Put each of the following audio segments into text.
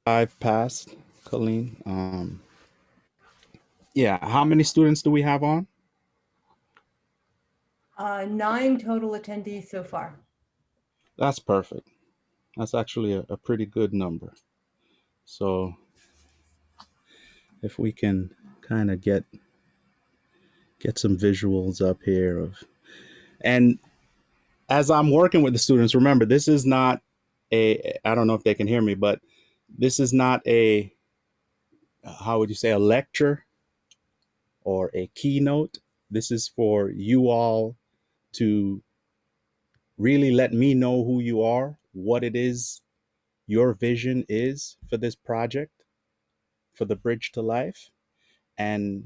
I've passed, Colleen. Yeah, how many students do we have on? 9 total attendees so far. That's perfect. That's actually a pretty good number. So if we can kind of get some visuals up here of, and as I'm working with the students, remember this is not I don't know if they can hear me, but this is not a, how would you say, a lecture or a keynote. This is for you all to really let me know who you are, what it is your vision is for this project, for the Bridge to Life, and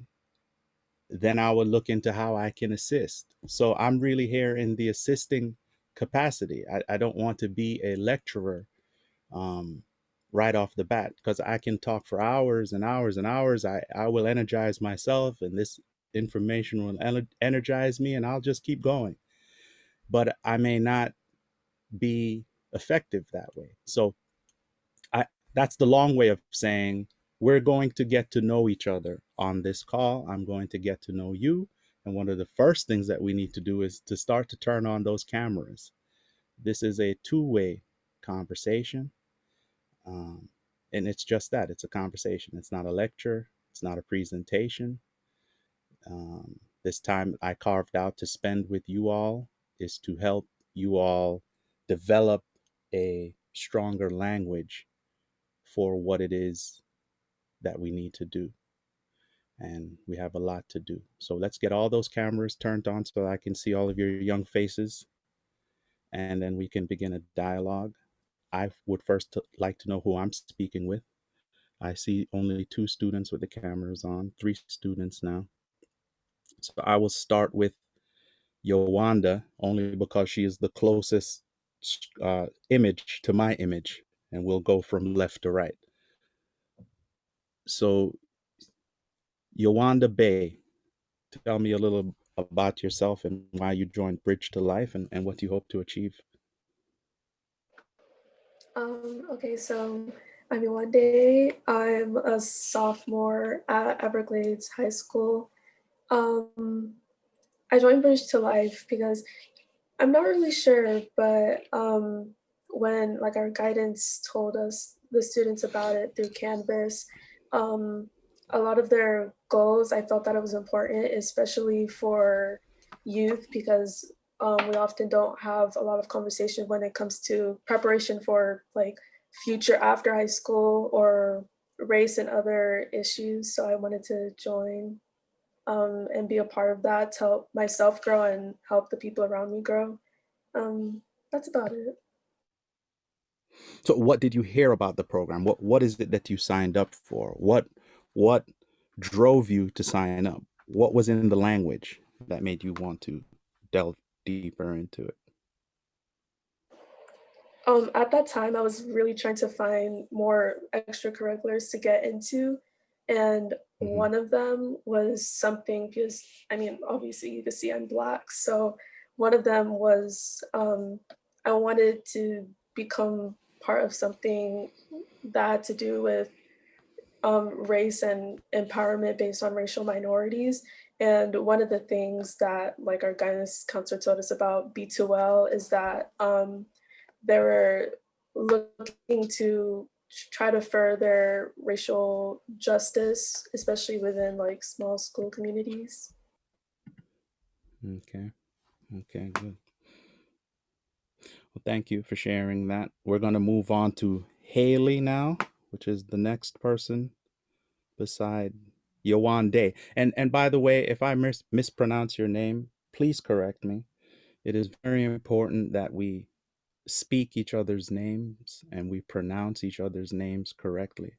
then I will look into how I can assist. So I'm really here in the assisting capacity. I don't want to be a lecturer um, right off the bat because I can talk for hours and hours and hours. I will energize myself, and this information will energize me, and I'll just keep going. But I may not be effective that way. So I that's the long way of saying we're going to get to know each other on this call. I'm going to get to know you. And one of the first things that we need to do is to start to turn on those cameras. This is a two-way conversation. Um, and it's just that, it's a conversation. It's not a lecture, it's not a presentation. This time I carved out to spend with you all is to help you all develop a stronger language for what it is that we need to do. And we have a lot to do. So let's get all those cameras turned on so I can see all of your young faces. And then we can begin a dialogue. I would first like to know who I'm speaking with. I see only two students with the cameras on, three students now. So I will start with Yowanda only because she is the closest image to my image, and we'll go from left to right. So, Yowanda Bay, tell me a little about yourself and why you joined Bridge to Life and what you hope to achieve. Okay, so I mean, one day I'm a sophomore at Everglades High School. Um, I joined Bridge to Life because I'm not really sure, but when like our guidance told us the students about it through Canvas, um, a lot of their goals, I felt that it was important, especially for youth, because we often don't have a lot of conversation when it comes to preparation for like future after high school or race and other issues. So I wanted to join and be a part of that to help myself grow and help the people around me grow. That's about it. So, what did you hear about the program? What is it that you signed up for? What drove you to sign up? What was in the language that made you want to delve deeper into it? At that time, I was really trying to find more extracurriculars to get into. And Hmm. one of them was something because, I mean, obviously you can see I'm Black. So one of them was I wanted to become part of something that had to do with race and empowerment based on racial minorities. And one of the things that like our guidance counselor told us about B2L is that they were looking to try to further racial justice, especially within like small school communities. Okay. Okay. Good. Well, thank you for sharing that. We're going to move on to Haley now, which is the next person beside Yawande. And by the way, if I mispronounce your name, please correct me. It is very important that we speak each other's names and we pronounce each other's names correctly.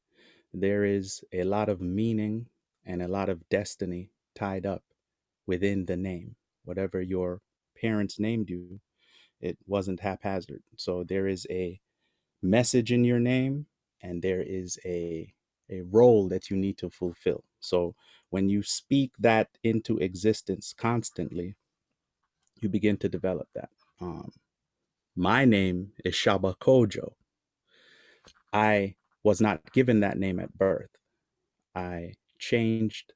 There is a lot of meaning and a lot of destiny tied up within the name. Whatever your parents named you, it wasn't haphazard. So there is a message in your name and there is a role that you need to fulfill. So when you speak that into existence constantly, you begin to develop that. Um, my name is Shaba Kojo. I was not given that name at birth. I changed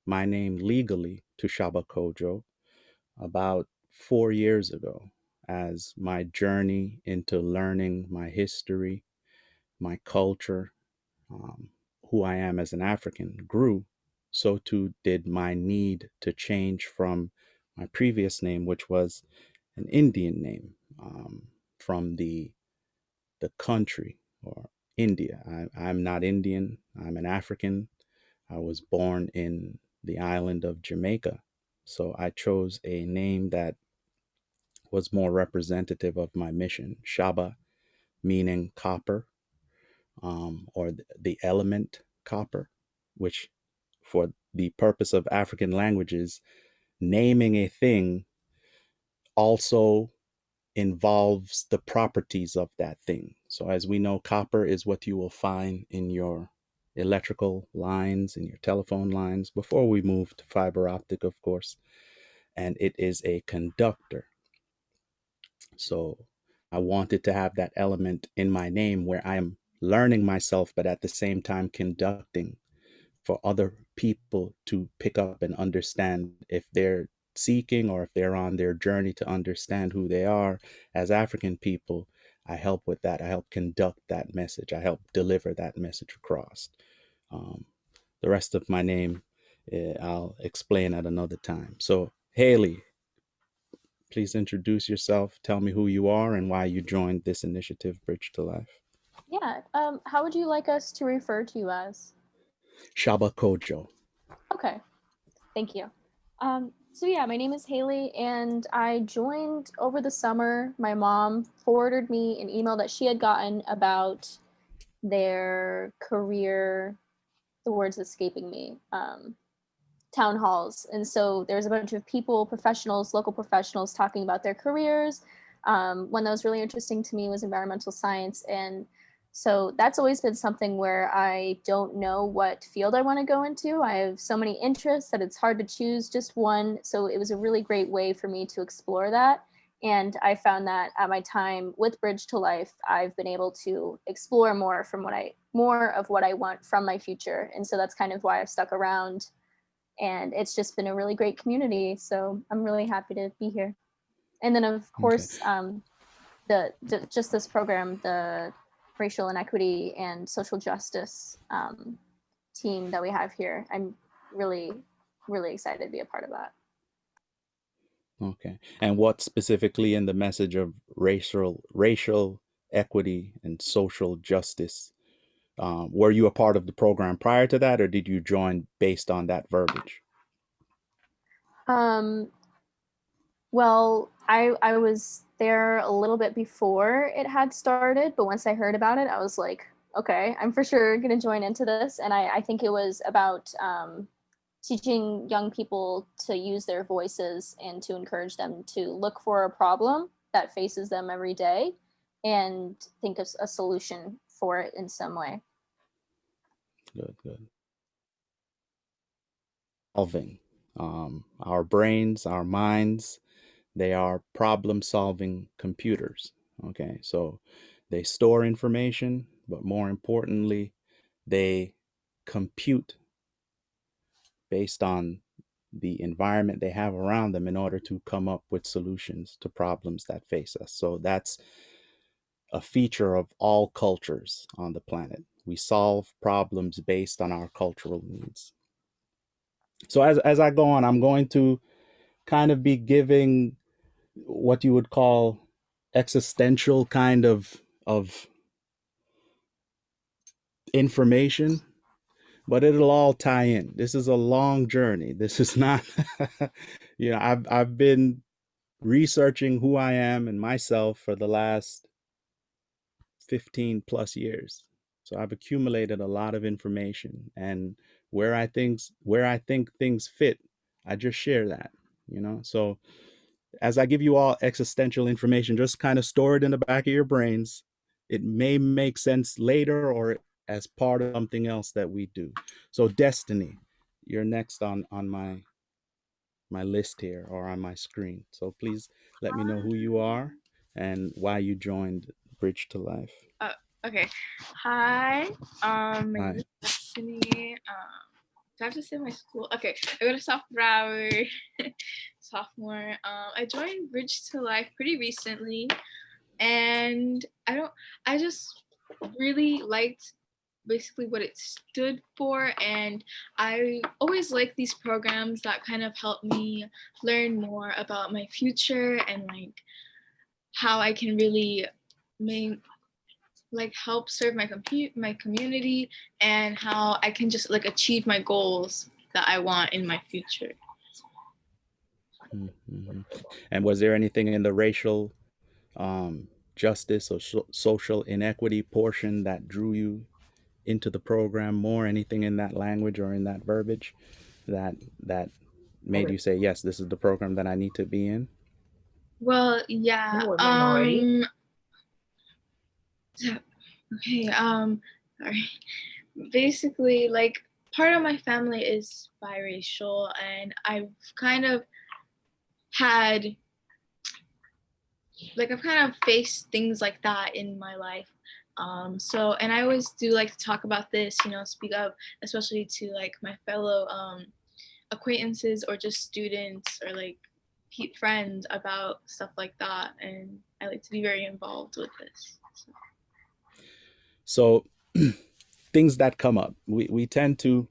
my name legally to Shaba Kojo about 4 years ago as my journey into learning my history, my culture, um, who I am as an African grew. So too did my need to change from my previous name, which was an Indian name, from the country or India. I'm not Indian. I'm an African. I was born in the island of Jamaica. So I chose a name that was more representative of my mission. Shaba, meaning copper, or the element copper, which for the purpose of African languages, naming a thing also involves the properties of that thing. So, as we know, copper is what you will find in your electrical lines, in your telephone lines, before we move to fiber optic, of course, and it is a conductor. So, I wanted to have that element in my name where I am learning myself, but at the same time conducting for other people to pick up and understand if they're seeking or if they're on their journey to understand who they are as African people. I help with that. I help conduct that message. I help deliver that message across. Um, the rest of my name, I'll explain at another time. So, Haley, please introduce yourself. Tell me who you are and why you joined this initiative, Bridge to Life. Yeah. How would you like us to refer to you as? Shaba Kojo. Okay. Thank you. So yeah, my name is Haley, and I joined over the summer. My mom forwarded me an email that she had gotten about their career. The words escaping me. Town halls, and so there's a bunch of people, professionals, local professionals, talking about their careers. One that was really interesting to me was environmental science, and so that's always been something where I don't know what field I want to go into. I have so many interests that it's hard to choose just one. So it was a really great way for me to explore that. And I found that at my time with Bridge to Life, I've been able to explore more of what I want from my future. And so that's kind of why I've stuck around, and it's just been a really great community. So I'm really happy to be here. And then of Okay. course, just this program, the racial inequity and social justice team that we have here, I'm really, really excited to be a part of that. Okay. And what specifically in the message of racial equity and social justice? Were you a part of the program prior to that, or did you join based on that verbiage? Um, well, I was there a little bit before it had started, but once I heard about it, I was like, okay, I'm for sure going to join into this. And I think it was about teaching young people to use their voices and to encourage them to look for a problem that faces them every day and think of a solution for it in some way. Good, good. Solving. Our brains, our minds, they are problem solving computers. Okay. So they store information, but more importantly, they compute based on the environment they have around them in order to come up with solutions to problems that face us. So that's a feature of all cultures on the planet. We solve problems based on our cultural needs. So as I go on, I'm going to kind of be giving what you would call existential kind of information, but it'll all tie in. This is a long journey. This is not I've been researching who I am and myself for the last 15 plus years. So I've accumulated a lot of information, and where I think things fit, I just share that. So as I give you all existential information, just kind of store it in the back of your brains. It may make sense later or as part of something else that we do. So Destiny, you're next on my list here or on my screen. So please let me know who you are and why you joined Bridge to Life. Okay. Hi. My name Hi. is Destiny. Do I have to say my school? Okay. I go to sophomore. Sophomore. I joined Bridge to Life pretty recently, and I just really liked basically what it stood for, and I always like these programs that kind of help me learn more about my future and like how I can really make like help serve my community, and how I can just like achieve my goals that I want in my future. Mm-hmm. And was there anything in the racial justice or social inequity portion that drew you into the program more? Anything in that language or in that verbiage that made you say, yes, this is the program that I need to be in? Well, yeah. Okay. Sorry. Basically, like part of my family is biracial, and I've kind of had I've kind of faced things like that in my life. So, and I always do like to talk about this, speak up, especially to like my fellow acquaintances or just students or like friends about stuff like that. And I like to be very involved with this. So things that come up, we tend to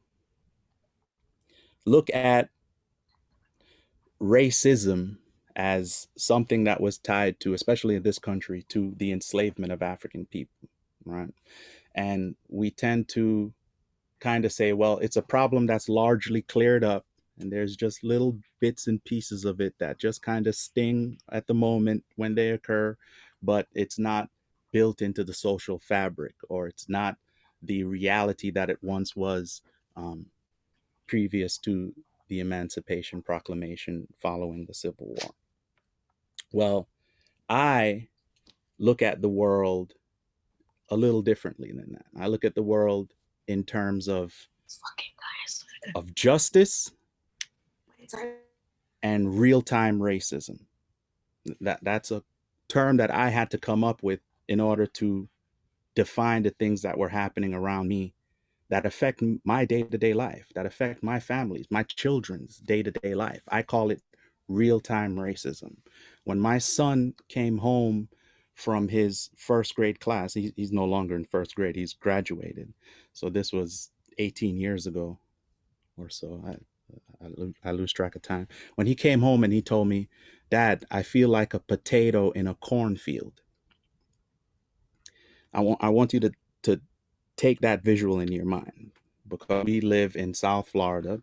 look at racism as something that was tied to, especially in this country, to the enslavement of African people, right? And we tend to kind of say, well, it's a problem that's largely cleared up, and there's just little bits and pieces of it that just kind of sting at the moment when they occur, but it's not built into the social fabric, or it's not the reality that it once was, previous to the Emancipation Proclamation following the Civil War. Well, I look at the world a little differently than that. I look at the world in terms of justice and real-time racism. That's a term that I had to come up with in order to define the things that were happening around me that affect my day-to-day life, that affect my family's, my children's day-to-day life. I call it real-time racism. When my son came home from his first grade class, he's no longer in first grade, he's graduated. So this was 18 years ago or so. I lose track of time. When he came home and he told me, Dad, I feel like a potato in a cornfield. I want you to take that visual in your mind, because we live in South Florida.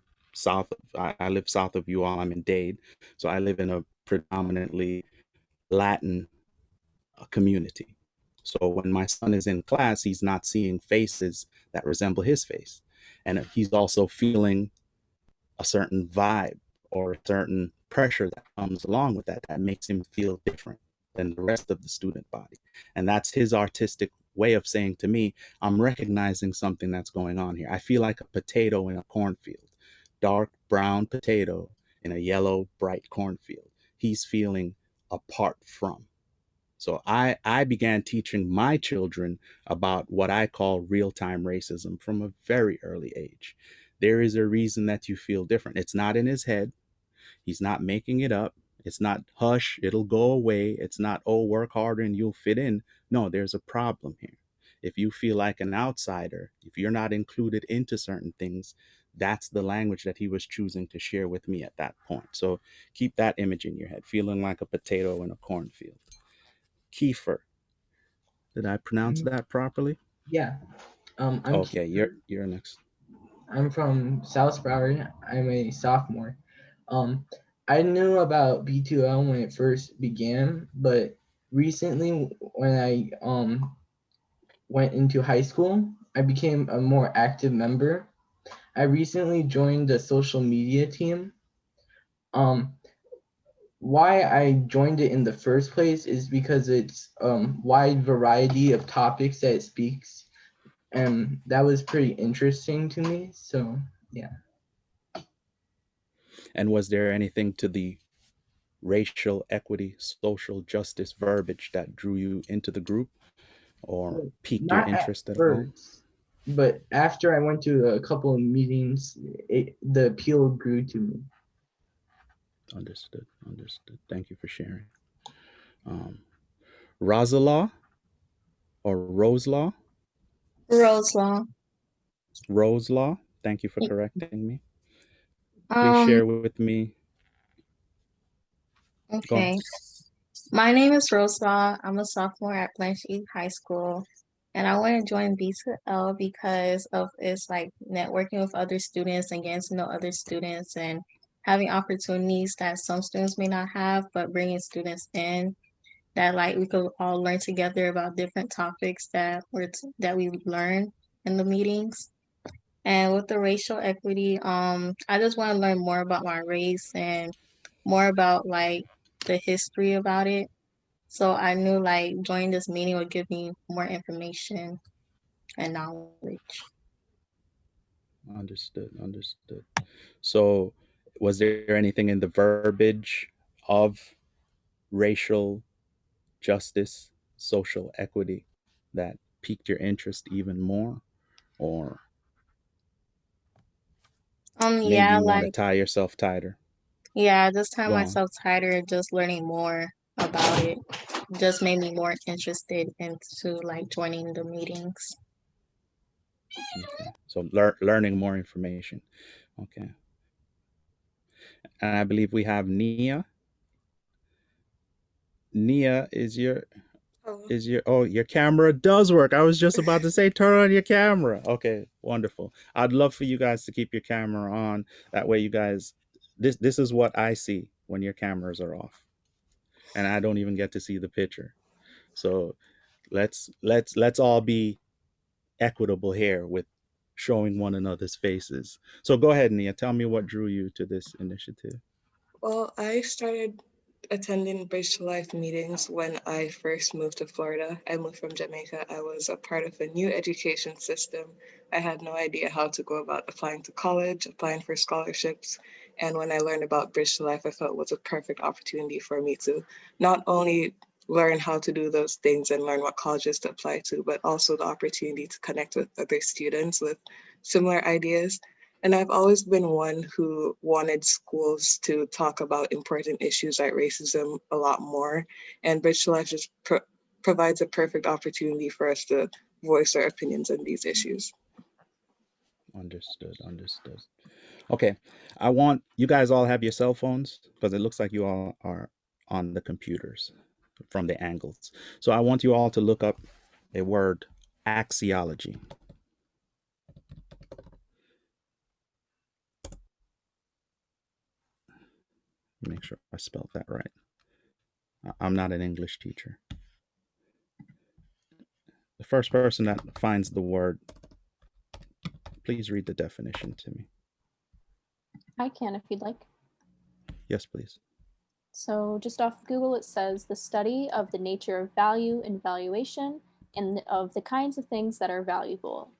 I live south of you all. I'm in Dade. So I live in a predominantly Latin community. So when my son is in class, he's not seeing faces that resemble his face. And he's also feeling a certain vibe or a certain pressure that comes along with that, that makes him feel different than the rest of the student body. And that's his artistic way of saying to me, I'm recognizing something that's going on here. I feel like a potato in a cornfield, dark brown potato in a yellow, bright cornfield. He's feeling apart from. So I began teaching my children about what I call real-time racism from a very early age. There is a reason that you feel different. It's not in his head. He's not making it up. It's not, hush, it'll go away. It's not, oh, work harder and you'll fit in. No, there's a problem here. If you feel like an outsider, if you're not included into certain things, that's the language that he was choosing to share with me at that point. So keep that image in your head, feeling like a potato in a cornfield. Kiefer, did I pronounce that properly? Yeah. I'm Okay, you're next. I'm from South Broward. I'm a sophomore. Um, I knew about B2L when it first began, but recently when I went into high school, I became a more active member. I recently joined the social media team. Um, why I joined it in the first place is because it's wide variety of topics that it speaks, and that was pretty interesting to me. So yeah. And was there anything to the racial equity, social justice verbiage that drew you into the group? or piqued your Not at interest at all? first, but after I went to a couple of meetings, the appeal grew to me. Understood. Understood. Thank you for sharing. Rosalaw or Roselaw? Rose Law. Roselaw. Thank you for correcting me. Please Um, share with me. Go okay. on. My name is Rose Law. I'm a sophomore at Blanchard High School. And I want to join B2L because of its like networking with other students and getting to know other students and having opportunities that some students may not have, but bringing students in that like we could all learn together about different topics that we learn in the meetings. And with the racial equity, I just want to learn more about my race and more about like the history about it. So I knew like joining this meeting would give me more information and knowledge. Understood. Understood. So, was there anything in the verbiage of racial justice, social equity that piqued your interest even more, or made Yeah, you want to like tie yourself tighter? yeah, I just time Go on. myself tighter, just learning more about it. Just made me more interested into like joining the meetings. Okay. So learning more information. Okay. And I believe we have Nia. Nia, Oh, your camera does work. I was just about to say turn on your camera. Okay, wonderful. I'd love for you guys to keep your camera on. That way you guys this is what I see when your cameras are off. And I don't even get to see the picture. So let's all be equitable here with showing one another's faces. So go ahead, Nia. Tell me what drew you to this initiative. well, I started attending Bridge to Life meetings when I first moved to Florida. I moved from Jamaica. I was a part of a new education system. I had no idea how to go about applying to college, applying for scholarships. And when I learned about Bridge to Life, I felt it was a perfect opportunity for me to not only learn how to do those things and learn what colleges to apply to, but also the opportunity to connect with other students with similar ideas. And I've always been one who wanted schools to talk about important issues like racism a lot more. And Bridge to Life just provides a perfect opportunity for us to voice our opinions on these issues. Understood. Understood. Okay. I want you guys all have your cell phones because it looks like you all are on the computers from the angles. So I want you all to look up a word, axiology. Make sure I spelled that right. I'm not an English teacher. The first person that finds the word, please read the definition to me. I can if you'd like. Yes, please. So just off Google, it says the study of the nature of value and valuation and of the kinds of things that are valuable.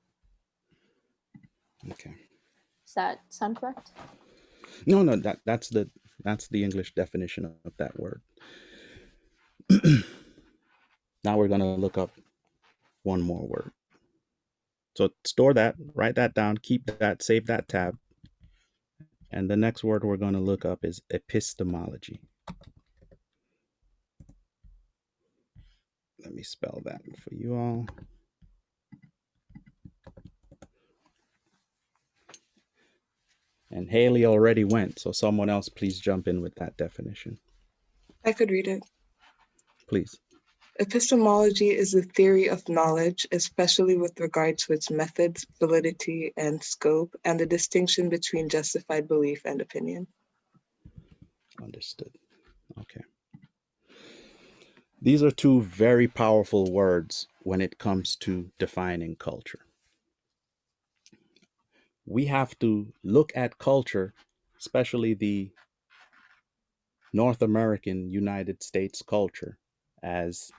Okay. Does that sound correct? No, that's the English definition of that word. Now we're going to look up one more word. So store that, write that down, keep that, save that tab. And the next word we're going to look up is epistemology. Let me spell that for you all. And Haley already went, so someone else please jump in with that definition. I could read it. Please. Epistemology is the theory of knowledge, especially with regard to its methods, validity, and scope, and the distinction between justified belief and opinion. Understood. Okay. These are two very powerful words when it comes to defining culture. We have to look at culture, especially the North American United States culture, as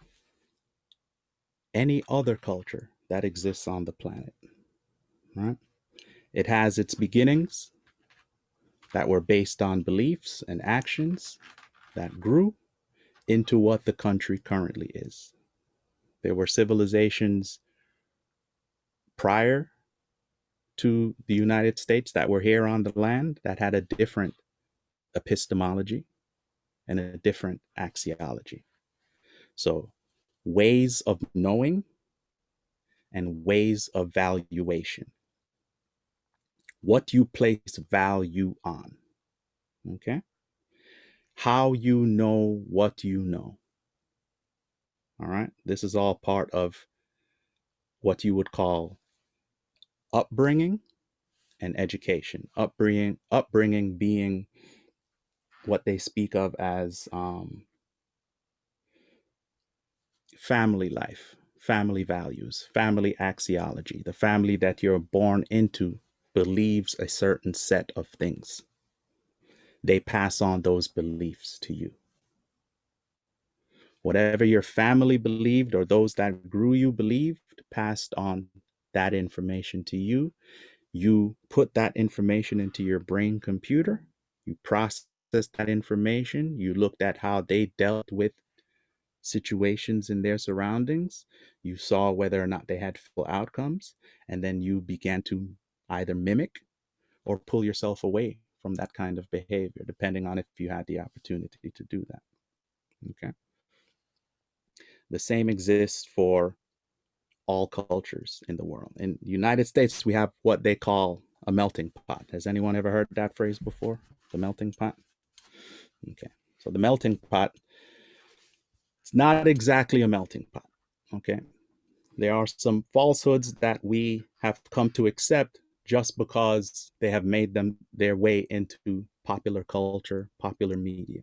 any other culture that exists on the planet. Right? It has its beginnings that were based on beliefs and actions that grew into what the country currently is. There were civilizations prior to the United States that were here on the land that had a different epistemology and a different axiology. So ways of knowing and ways of valuation. What you place value on. Okay? How you know what you know. All right? This is all part of what you would call upbringing and education. Upbringing being what they speak of as family life, family values, family axiology. The family that you're born into believes a certain set of things. They pass on those beliefs to you. Whatever your family believed or those that grew you believed passed on that information to you. You put that information into your brain computer. You processed that information. You looked at how they dealt with situations in their surroundings. You saw whether or not they had full outcomes. And then you began to either mimic or pull yourself away from that kind of behavior, depending on if you had the opportunity to do that. Okay. The same exists for all cultures in the world. In the United States, we have what they call a melting pot. Has anyone ever heard that phrase before? The melting pot? Okay. So the melting pot, it's not exactly a melting pot. Okay. There are some falsehoods that we have come to accept just because they have made them their way into popular culture, popular media.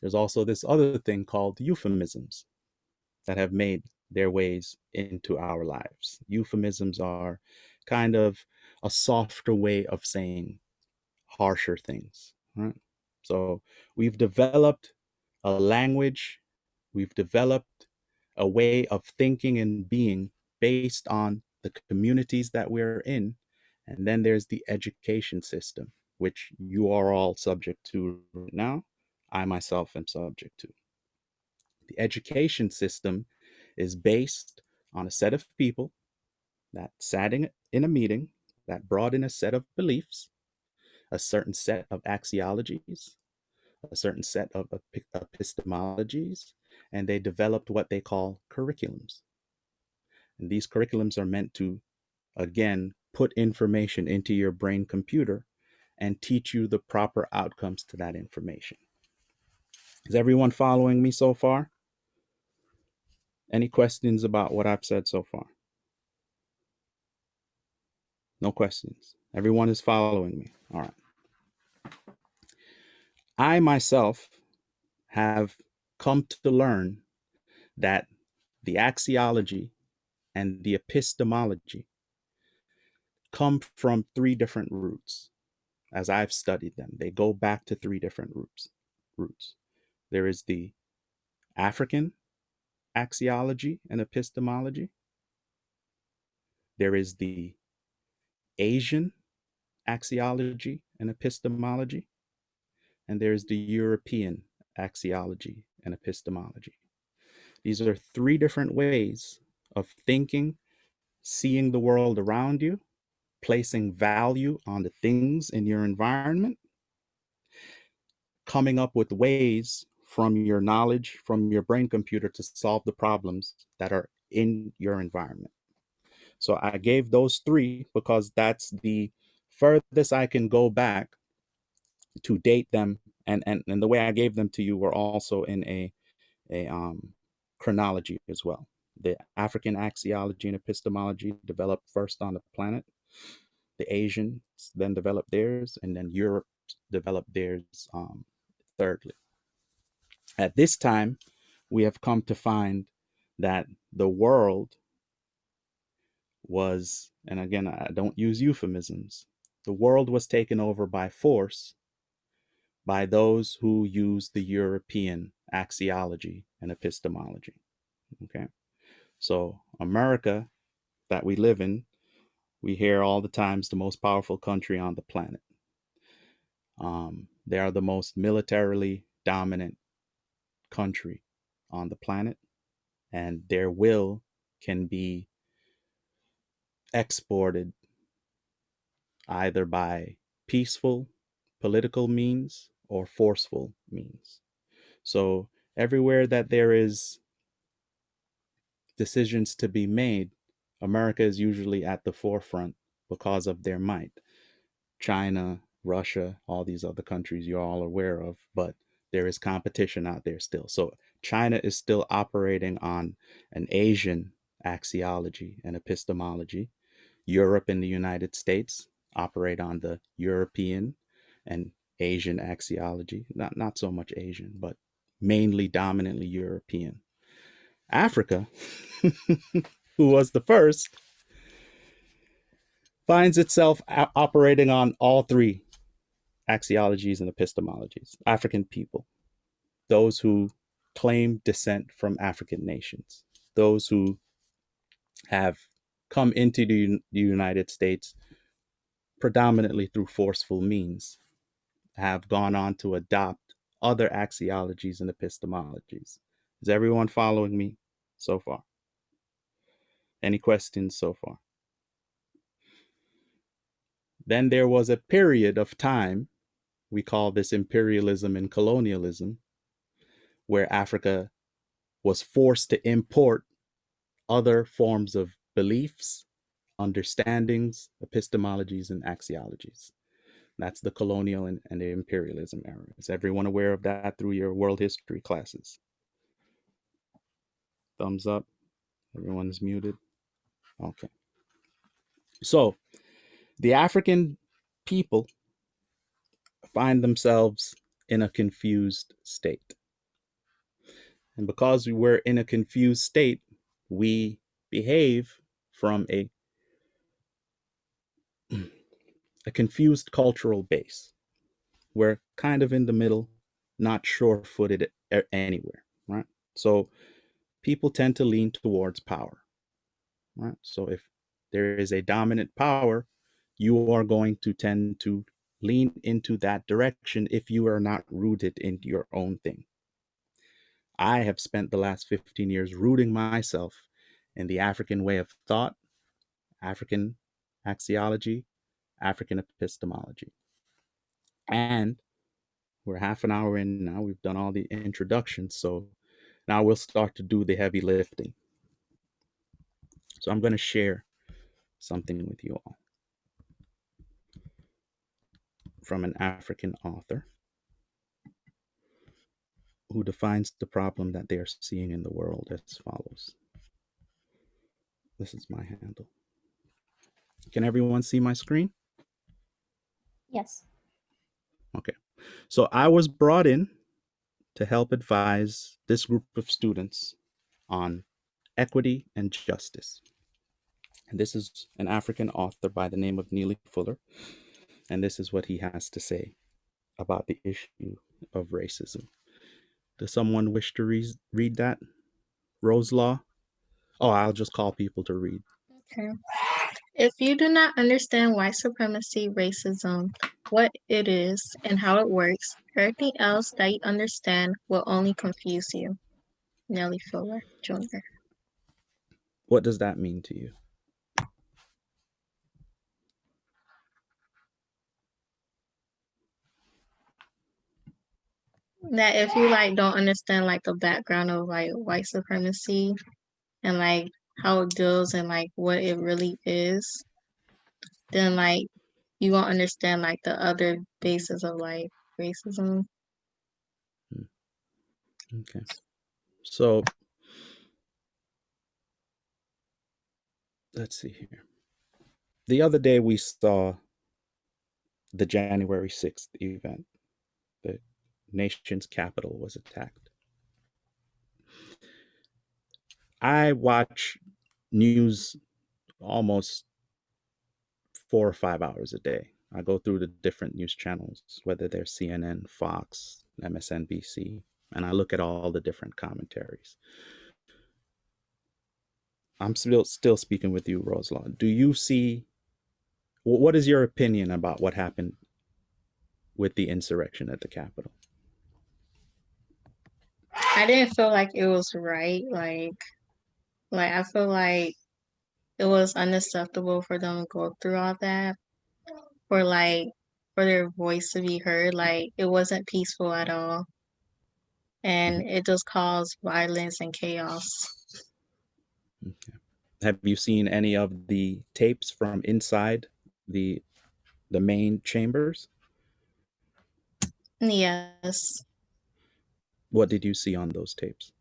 There's also this other thing called euphemisms that have made their ways into our lives. Euphemisms are kind of a softer way of saying harsher things, right? So we've developed a language, we've developed a way of thinking and being based on the communities that we're in. And then there's the education system, which you are all subject to right now. I myself am subject to. The education system is based on a set of people that sat in a meeting that brought in a set of beliefs, a certain set of axiologies, a certain set of epistemologies, and they developed what they call curriculums. And these curriculums are meant to, again, put information into your brain computer and teach you the proper outcomes to that information. Is everyone following me so far? Any questions about what I've said so far? No questions. Everyone is following me. All right. I myself have come to learn that the axiology and the epistemology come from three different roots. As I've studied them, they go back to three different roots. There is the African axiology and epistemology. There is the Asian axiology and epistemology. And there's the European axiology and epistemology. These are three different ways of thinking, seeing the world around you, placing value on the things in your environment, coming up with ways from your knowledge, from your brain computer to solve the problems that are in your environment. So I gave those three because that's the furthest I can go back to date them. And the way I gave them to you were also in a chronology as well. The African axiology and epistemology developed first on the planet. The Asians then developed theirs, and then Europe developed theirs thirdly. At this time, we have come to find that the world was, and again, I don't use euphemisms, the world was taken over by force by those who use the European axiology and epistemology. Okay. So America that we live in, we hear all the times the most powerful country on the planet. They are the most militarily dominant country on the planet. and their will can be exported either by peaceful political means or forceful means. So everywhere that there is decisions to be made, America is usually at the forefront because of their might. China, Russia, all these other countries you're all aware of, but there is competition out there still. So China is still operating on an Asian axiology and epistemology. Europe and the United States operate on the European and Asian axiology. Not so much Asian, but mainly dominantly European. Africa, who was the first, finds itself operating on all three axiologies and epistemologies. African people, those who claim descent from African nations, those who have come into the United States predominantly through forceful means, have gone on to adopt other axiologies and epistemologies. Is everyone following me so far? Any questions so far? Then there was a period of time, we call this imperialism and colonialism, where Africa was forced to import other forms of beliefs, understandings, epistemologies, and axiologies. That's the colonial and the imperialism era. Is everyone aware of that through your world history classes? Thumbs up. Everyone's muted. Okay. So the African people find themselves in a confused state. And because we were in a confused state, we behave from a confused cultural base. We're kind of in the middle, not sure-footed anywhere, right? So people tend to lean towards power, right? So if there is a dominant power, you are going to tend to lean into that direction if you are not rooted in your own thing. I have spent the last 15 years rooting myself in the African way of thought, African axiology, African epistemology. And we're half an hour in now. We've done all the introductions. So now we'll start to do the heavy lifting. So I'm going to share something with you all from an African author who defines the problem that they are seeing in the world as follows. This is my handle. Can everyone see my screen? Yes. Okay. So I was brought in to help advise this group of students on equity and justice. And this is an African author by the name of Neely Fuller. And this is what he has to say about the issue of racism. Does someone wish to read that? Rose Law? Oh, I'll just call people to read. Okay. If you do not understand white supremacy, racism, what it is, and how it works, everything else that you understand will only confuse you. Nellie Fuller, Jr. What does that mean to you? That if you like don't understand like the background of like white supremacy and like how it deals and like what it really is, then like you won't understand like the other bases of like racism. Okay. So let's see here. The other day we saw the January 6th event. The nation's capital was attacked. I watch news almost 4 or 5 hours a day. I go through the different news channels, whether they're CNN, Fox, MSNBC, and I look at all the different commentaries. I'm still speaking with you, Roselaw. Do you see, what is your opinion about what happened with the insurrection at the Capitol? I didn't feel like it was right. Like Like I feel like it was unacceptable for them to go through all that, for like for their voice to be heard. Like it wasn't peaceful at all. And Mhm. it just caused violence and chaos. Okay. Have you seen any of the tapes from inside the the main chambers? Yes. What did you see on those tapes?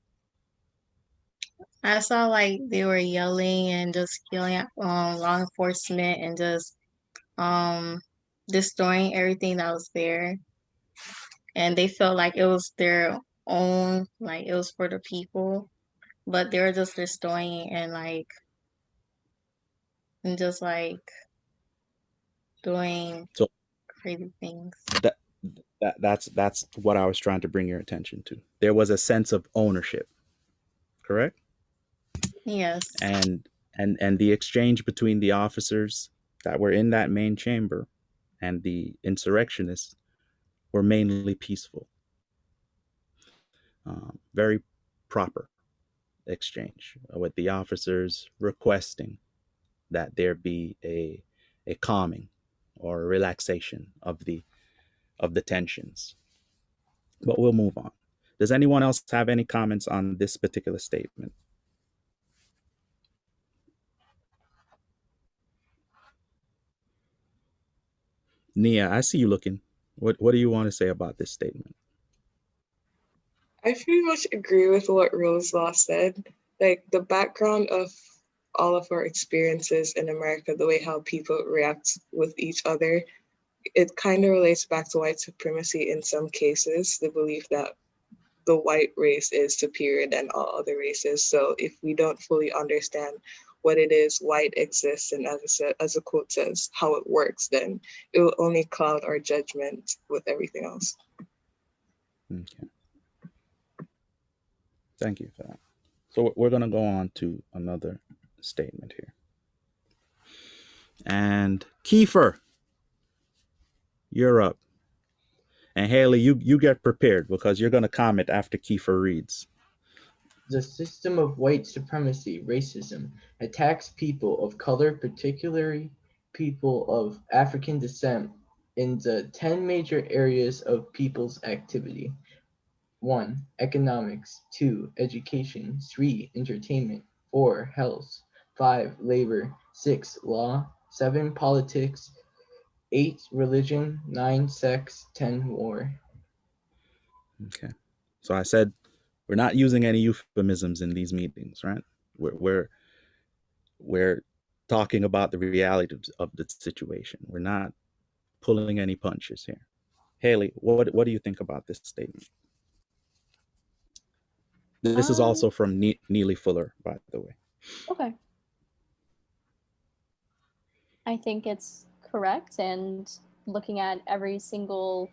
I saw like they were yelling and just yelling at law enforcement and just um destroying everything that was there. And they felt like it was their own, like it was for the people, but they were just destroying and just like doing So crazy things. that that's what I was trying to bring your attention to. There was a sense of ownership, correct? Yes. And the exchange between the officers that were in that main chamber and the insurrectionists were mainly peaceful. Very proper exchange with the officers requesting that there be a calming or a relaxation of the tensions. But we'll move on. Does anyone else have any comments on this particular statement? Nia, I see you looking. What do you want to say about this statement? I pretty much agree with what Rose Law said. Like the background of all of our experiences in America, the way how people react with each other, it kind of relates back to white supremacy in some cases, the belief that the white race is superior than all other races. So if we don't fully understand what it is white exists, and as the quote says, how it works, then it will only cloud our judgment with everything else. Okay. Thank you for that. So we're going to go on to another statement here. And Kiefer, you're up. And Haley, you get prepared because you're going to comment after Kiefer reads. The system of white supremacy, racism, attacks people of color, particularly people of African descent, in the 10 major areas of people's activity. 1. Economics. 2. Education. 3. Entertainment. 4. Health. 5. Labor. 6. Law. 7. Politics. 8. Religion. 9. Sex. 10. War. Okay. So I said we're not using any euphemisms in these meetings, right? We're talking about the reality of the situation. We're not pulling any punches here. Haley, what do you think about this statement? This is also from Neely Fuller, by the way. Okay. I think it's correct, and looking at every single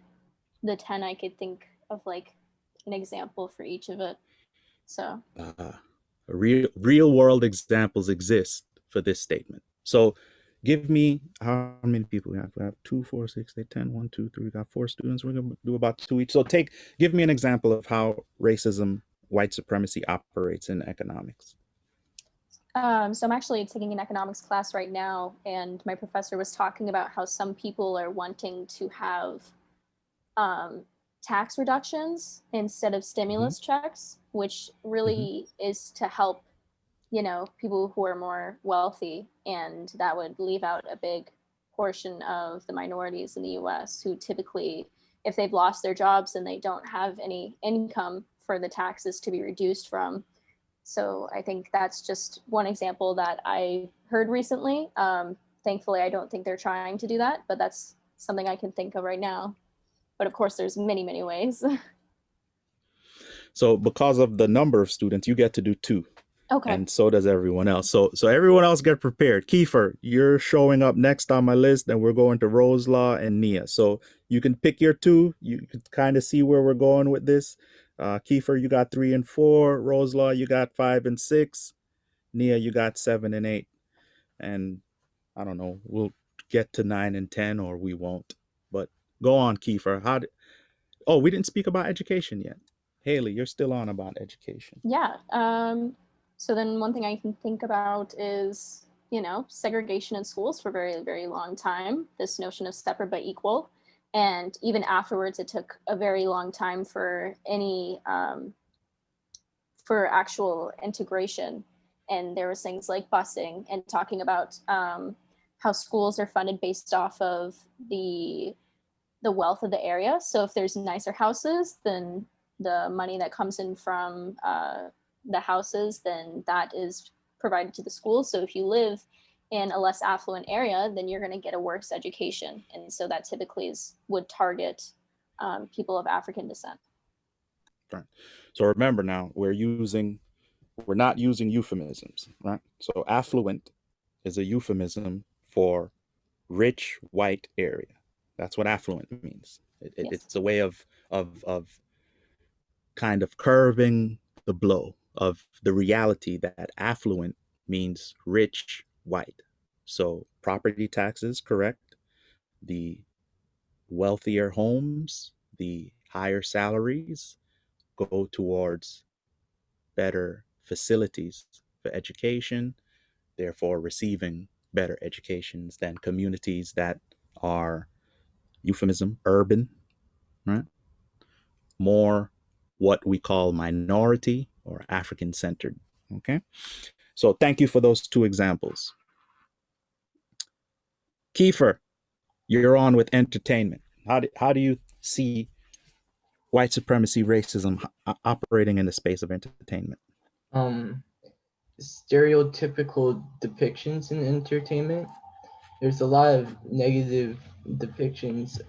the 10, I could think of like an example for each of it. So Real world examples exist for this statement. So give me how many people we have. We have 2, 4, 6, 8, 10, 1, 2, 3. We got 4 students. We're gonna do about 2 each. So give me an example of how racism, white supremacy operates in economics. so I'm actually taking an economics class right now, and my professor was talking about how some people are wanting to have tax reductions instead of stimulus checks, which really is to help, people who are more wealthy, and that would leave out a big portion of the minorities in the US who typically, if they've lost their jobs and they don't have any income for the taxes to be reduced from. So I think that's just one example that I heard recently. Thankfully, I don't think they're trying to do that, but that's something I can think of right now. But of course, there's many, many ways. So because of the number of students, you get to do 2. Okay. And so does everyone else. So everyone else get prepared. Kiefer, you're showing up next on my list, and we're going to Rose Law and Nia. So you can pick your 2. You can kind of see where we're going with this. Kiefer, you got 3 and 4. Rose Law, you got 5 and 6. Nia, you got 7 and 8. And I don't know, we'll get to 9 and 10, or we won't. But go on, Kiefer. Oh, we didn't speak about education yet. Haley, you're still on about education. Yeah. So then one thing I can think about is, segregation in schools for a very, very long time, this notion of separate but equal. And even afterwards, it took a very long time for any, for actual integration. And there was things like busing and talking about how schools are funded based off of the wealth of the area. So if there's nicer houses, then the money that comes in from the houses, then that is provided to the schools. So if you live in a less affluent area, then you're going to get a worse education. And so that typically would target people of African descent. Right. So remember now, we're not using euphemisms, right? So affluent is a euphemism for rich white area. That's what affluent means. Yes. It's a way of kind of curving the blow of the reality that affluent means rich white. So property taxes, correct. The wealthier homes, the higher salaries go towards better facilities for education, therefore receiving better educations than communities that are, euphemism, urban, right? More what we call minority or African centered. Okay. So thank you for those two examples. Kiefer, you're on with entertainment. How do you see white supremacy, racism operating in the space of entertainment? Stereotypical depictions in entertainment. There's a lot of negative depictions.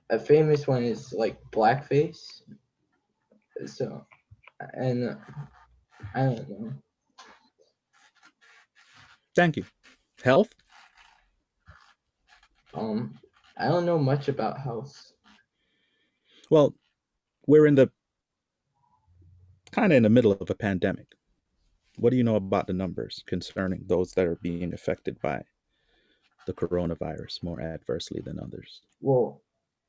A famous one is like blackface. So, and I don't know. Thank you. Health? I don't know much about health. Well, we're in the middle of a pandemic. What do you know about the numbers concerning those that are being affected by the coronavirus more adversely than others? Well,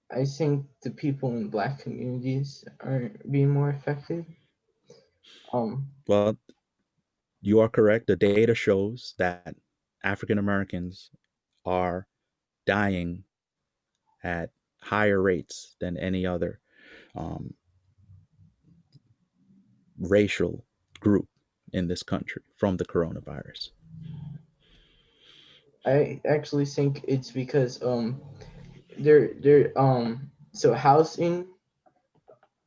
I think the people in Black communities are being more affected. Well, you are correct. The data shows that African Americans are dying at higher rates than any other racial group in this country from the coronavirus. I actually think it's because they're so housing.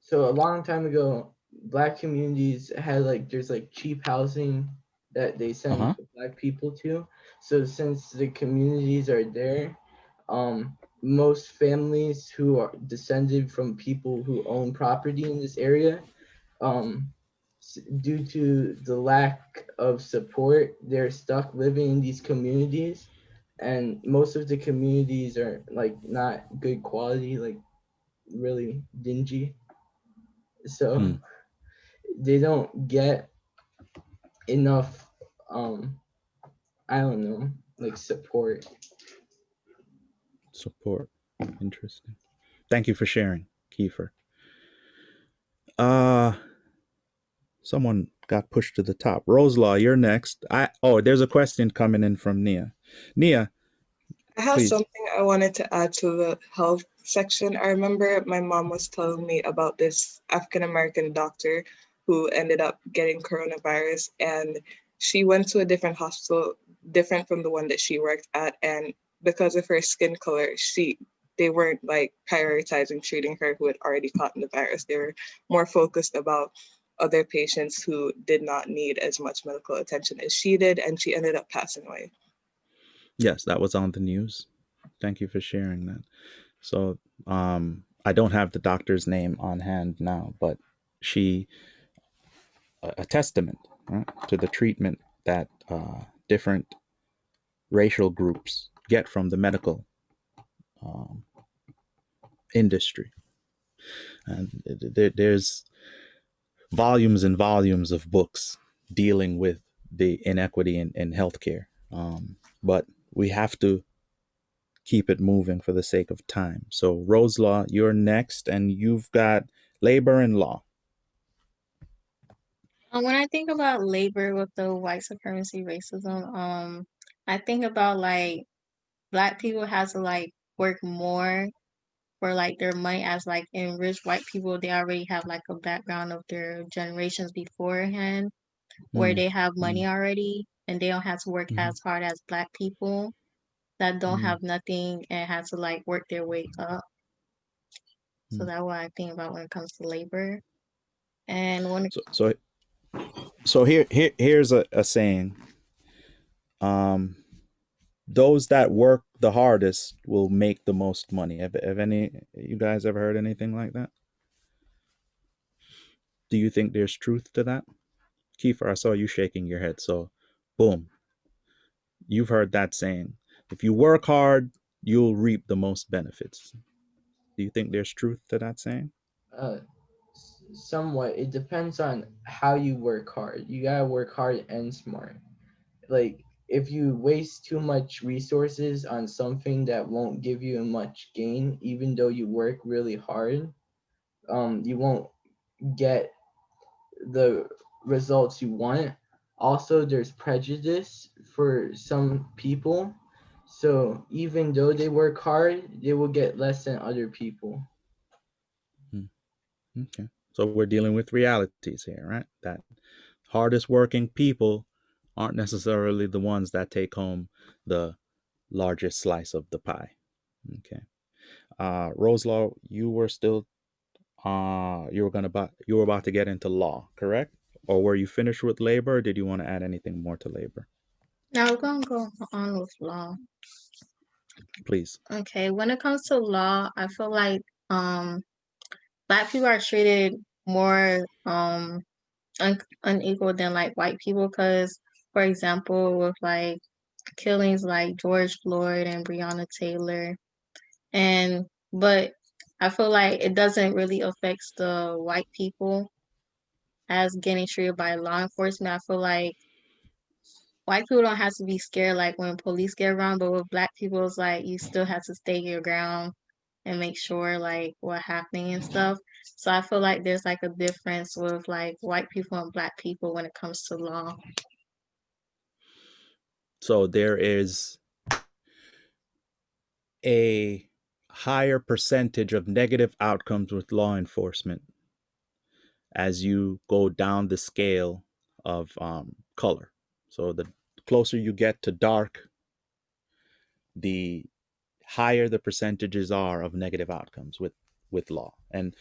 So a long time ago, Black communities had there's cheap housing that they send Black people to. So since the communities are there, most families who are descended from people who own property in this area, due to the lack of support, they're stuck living in these communities, and most of the communities are not good quality, really dingy. So they don't get enough I don't know, support. Interesting. Thank you for sharing, Kiefer. Someone got pushed to the top. Roselaw, you're next. There's a question coming in from Nia. Nia, I have please. something I wanted to add to the health section. I remember my mom was telling me about this African American doctor who ended up getting coronavirus, and she went to a different hospital, different from the one that she worked at, and because of her skin color, they weren't prioritizing treating her who had already caught the virus. They were more focused about other patients who did not need as much medical attention as she did, and she ended up passing away. Yes, that was on the news. Thank you for sharing that. So I don't have the doctor's name on hand now, but a testament, right, to the treatment that different racial groups get from the medical industry. And there's volumes and volumes of books dealing with the inequity in healthcare. But we have to keep it moving for the sake of time. So Roselaw, you're next, and you've got labor and law. When I think about labor with the white supremacy racism, I think about like Black people have to like work more for like their money, as like in rich white people they already have like a background of their generations beforehand where Mm, they have mm, money already and they don't have to work mhm, as hard as Black people that don't mm, have nothing and have to like work their way up. So mm. that's what I think about when it comes to labor. And when So here's a saying. Um, those that work the hardest will make the most money. Have any you guys ever heard anything like that? Do you think there's truth to that? Kiefer, I saw you shaking your head. So, boom, you've heard that saying. If you work hard, you'll reap the most benefits. Do you think there's truth to that saying? Uh, Somewhat. It depends on how you work hard. You gotta work hard and smart. Like if you waste too much resources on something that won't give you much gain, even though you work really hard, you won't get the results you want. Also, there's prejudice for some people. So even though they work hard, they will get less than other people. Okay. So we're dealing with realities here, right? That hardest working people aren't necessarily the ones that take home the largest slice of the pie. Okay. Roselaw, you were still you were about to get into law, correct? Or were you finished with labor, or did you want to add anything more to labor? now we're gonna go on with law. Please. Okay, when it comes to law, I feel like Black people are treated more unequal than like white people because, for example, with like killings like George Floyd and Breonna Taylor, and but I feel like it doesn't really affect the white people as getting treated by law enforcement. I feel like white people don't have to be scared like when police get around, but with Black people, it's like you still have to stay your ground and make sure like what happening and stuff. So I feel like there's like a difference with like white people and Black people when it comes to law. So there is a higher percentage of negative outcomes with law enforcement as you go down the scale of color. So the closer you get to dark, the higher the percentages are of negative outcomes with law. And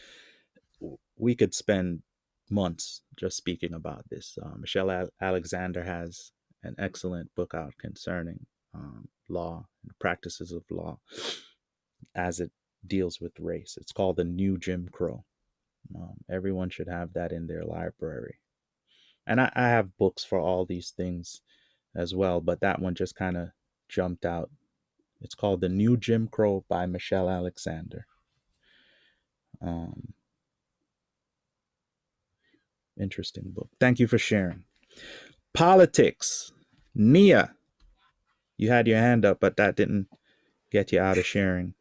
we could spend months just speaking about this. Michelle Alexander has an excellent book out concerning law and practices of law as it deals with race. It's called The New Jim Crow. Everyone should have that in their library. And I have books for all these things as well, but that one just kind of jumped out. It's called The New Jim Crow by Michelle Alexander. Um, Interesting book. Thank you for sharing. Politics. Nia, you had your hand up, but that didn't get you out of sharing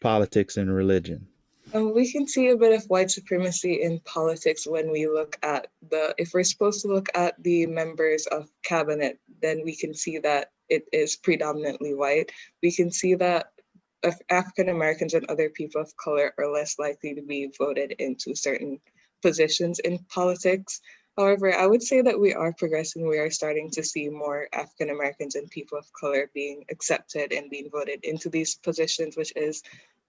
politics and religion. We can see a bit of white supremacy in politics when we look at if we're supposed to look at the members of cabinet, then we can see that it is predominantly white. We can see that African Americans and other people of color are less likely to be voted into certain positions in politics. However, I would say that we are progressing. We are starting to see more African Americans and people of color being accepted and being voted into these positions, which is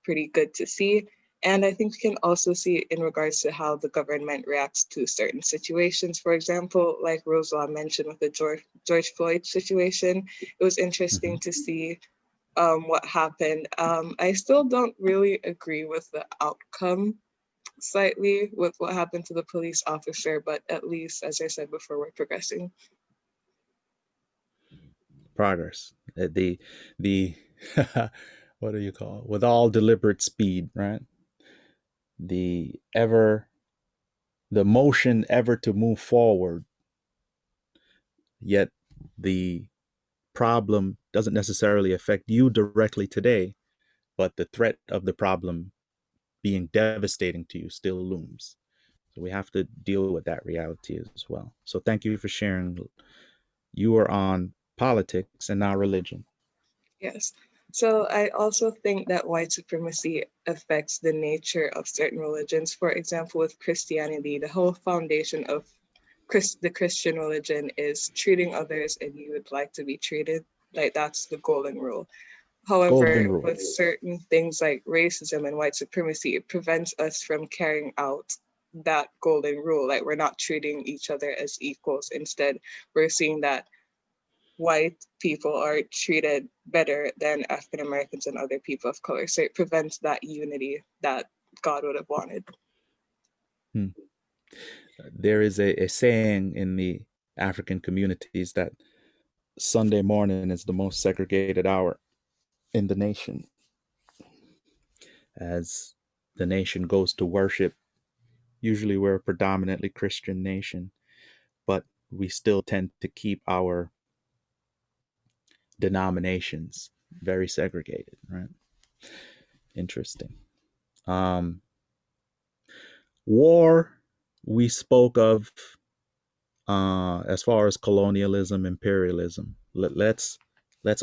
pretty good to see. And I think we can also see in regards to how the government reacts to certain situations. For example, like Roselaw mentioned with the George Floyd situation, it was interesting to see what happened. I still don't really agree with the outcome slightly with what happened to the police officer, but at least, as I said before, we're progressing. Progress. The what do you call it? With all deliberate speed, right? The motion ever to move forward, yet the problem doesn't necessarily affect you directly today, but the threat of the problem being devastating to you still looms. We have to deal with that reality as well. So thank you for sharing. You are on politics and not religion. Yes. So I also think that white supremacy affects the nature of certain religions. For example, with Christianity, the whole foundation of the Christian religion is treating others and you would like to be treated. Like that's the golden rule. Golden However, rule. with certain things like racism and white supremacy, it prevents us from carrying out that golden rule. Like we're not treating each other as equals. Instead, we're seeing that white people are treated better than African Americans and other people of color. So it prevents that unity that God would have wanted. There is a saying in the African communities that Sunday morning is the most segregated hour in the nation. As the nation goes to worship, usually we're a predominantly Christian nation, but we still tend to keep our denominations very segregated, right? Interesting. War, we spoke of as far as colonialism, imperialism. Let's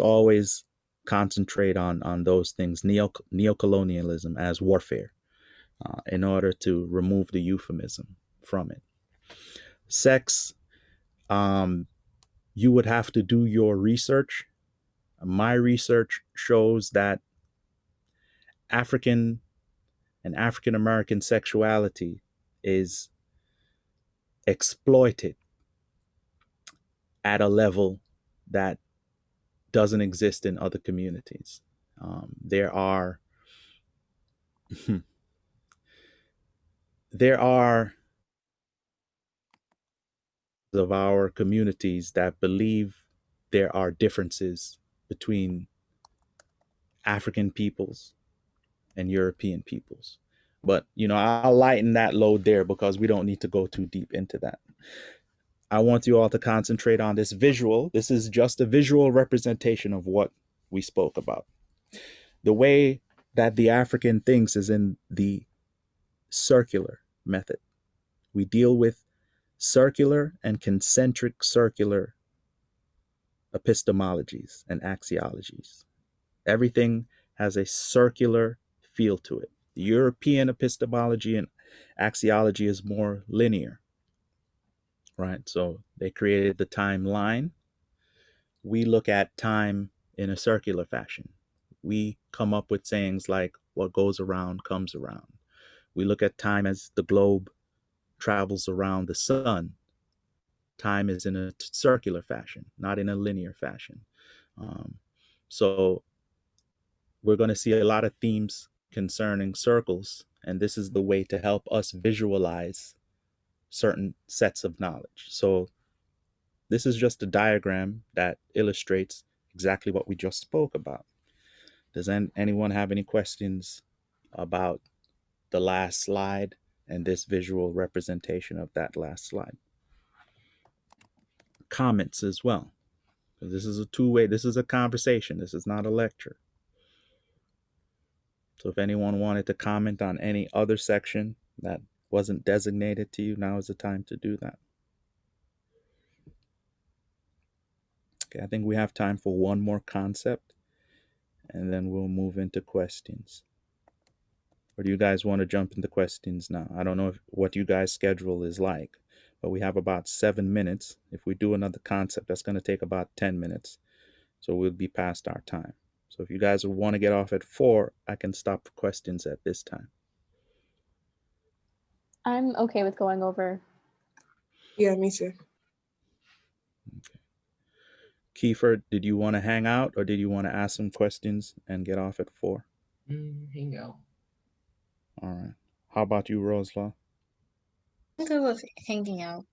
always concentrate on those things, neocolonialism as warfare, in order to remove the euphemism from it. Sex, you would have to do your research. My research shows that African and African American sexuality is exploited at a level that doesn't exist in other communities. There are of our communities that believe there are differences between African peoples and European peoples. But, I'll lighten that load there because we don't need to go too deep into that. I want you all to concentrate on this visual. This is just a visual representation of what we spoke about. The way that the African thinks is in the circular method. We deal with circular and concentric circular epistemologies and axiologies. Everything has a circular feel to it. The European epistemology and axiology is more linear, right? So they created the timeline. We look at time in a circular fashion. We come up with sayings like, what goes around comes around. We look at time as the globe travels around the sun. Time is in a circular fashion, not in a linear fashion. So we're going to see a lot of themes concerning circles, and this is the way to help us visualize certain sets of knowledge. So this is just a diagram that illustrates exactly what we just spoke about. Does anyone have any questions about the last slide and this visual representation of that last slide? Comments as well. This is a two-way, this is a conversation. This is not a lecture. So if anyone wanted to comment on any other section that wasn't designated to you, now is the time to do that. Okay, I think we have time for one more concept, and then we'll move into questions. Or do you guys want to jump into questions now? I don't know what you guys' schedule is like, but we have about 7 minutes. If we do another concept, that's going to take about 10 minutes. So we'll be past our time. So if you guys want to get off at 4, I can stop for questions at this time. I'm okay with going over. Yeah, me too. Okay. Kiefer, did you want to hang out or did you want to ask some questions and get off at 4? Hang out. All right. How about you, Roselaw? I'm good with hanging out.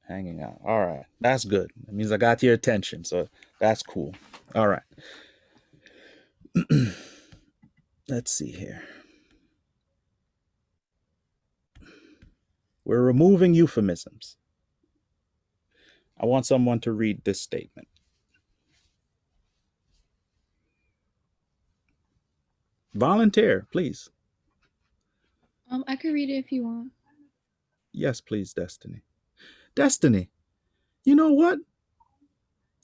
Hanging out. All right. That's good. That means I got your attention. So that's cool. All right. Let's see here. We're removing euphemisms. I want someone to read this statement. Volunteer, please. I could read it if you want. Yes, please, Destiny. Destiny, you know what?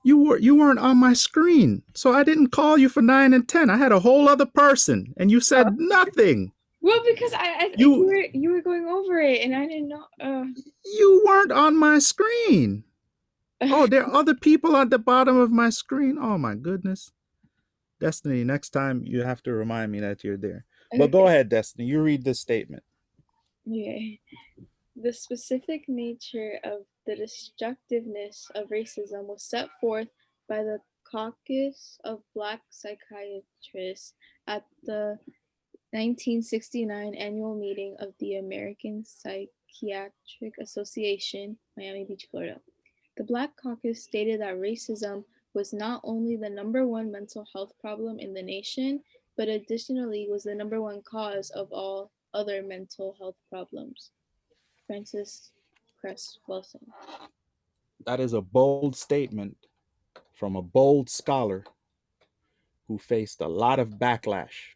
You weren't on my screen, so I didn't call you for 9 and 10. I had a whole other person, and you said nothing. Well, because I you were going over it, and I didn't know. You weren't on my screen. Oh, there are other people at the bottom of my screen. Oh my goodness. Destiny, next time you have to remind me that you're there. But go ahead, Destiny. You read this statement. Okay. The specific nature of the destructiveness of racism was set forth by the Caucus of Black Psychiatrists at the 1969 annual meeting of the American Psychiatric Association, Miami Beach, Florida. The Black Caucus stated that racism was not only the #1 mental health problem in the nation, but additionally was the #1 cause of all other mental health problems. Francis Cress Wilson. That is a bold statement from a bold scholar who faced a lot of backlash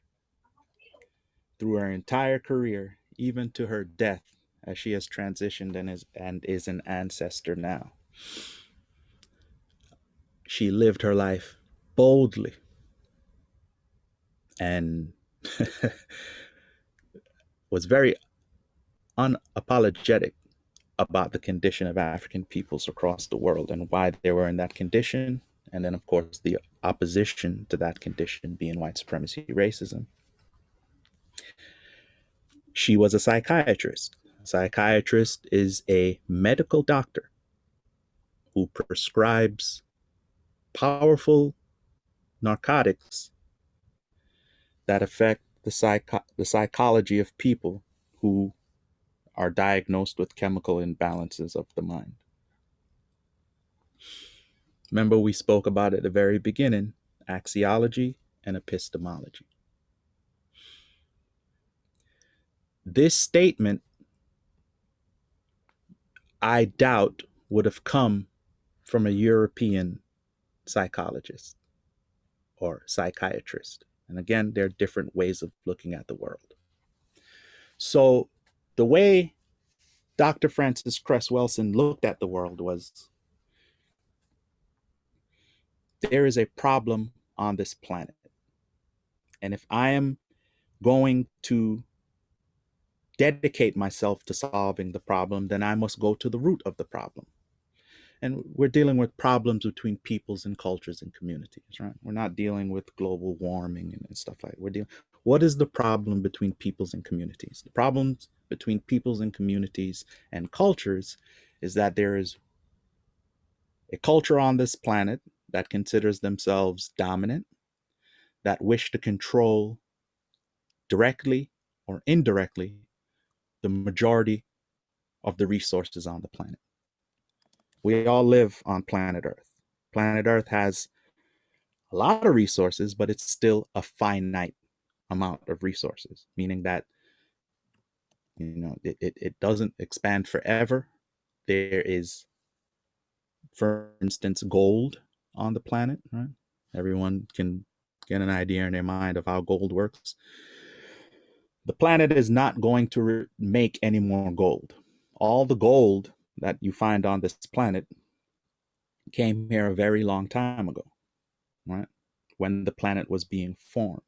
through her entire career, even to her death, as she has transitioned and is an ancestor now. She lived her life boldly and was very unapologetic about the condition of African peoples across the world and why they were in that condition. And then, of course, the opposition to that condition being white supremacy, racism. She was a psychiatrist. A psychiatrist is a medical doctor who prescribes powerful narcotics that affect the psychology of people who are diagnosed with chemical imbalances of the mind. Remember, we spoke about at the very beginning, axiology and epistemology. This statement, I doubt, would have come from a European psychologist or psychiatrist. And again, there are different ways of looking at the world. So the way Dr. Francis Cress Wilson looked at the world was, there is a problem on this planet. And if I am going to dedicate myself to solving the problem, then I must go to the root of the problem. And we're dealing with problems between peoples and cultures and communities, right? We're not dealing with global warming and stuff like that. We're dealing, what is the problem between peoples and communities? The problems between peoples and communities and cultures is that there is a culture on this planet that considers themselves dominant, that wish to control directly or indirectly the majority of the resources on the planet. We all live on planet Earth. Planet Earth has a lot of resources, but it's still a finite amount of resources, meaning that, you know, it doesn't expand forever. There is, for instance, gold on the planet, right? Everyone can get an idea in their mind of how gold works. The planet is not going to make any more gold. All the gold that you find on this planet came here a very long time ago, right? When the planet was being formed.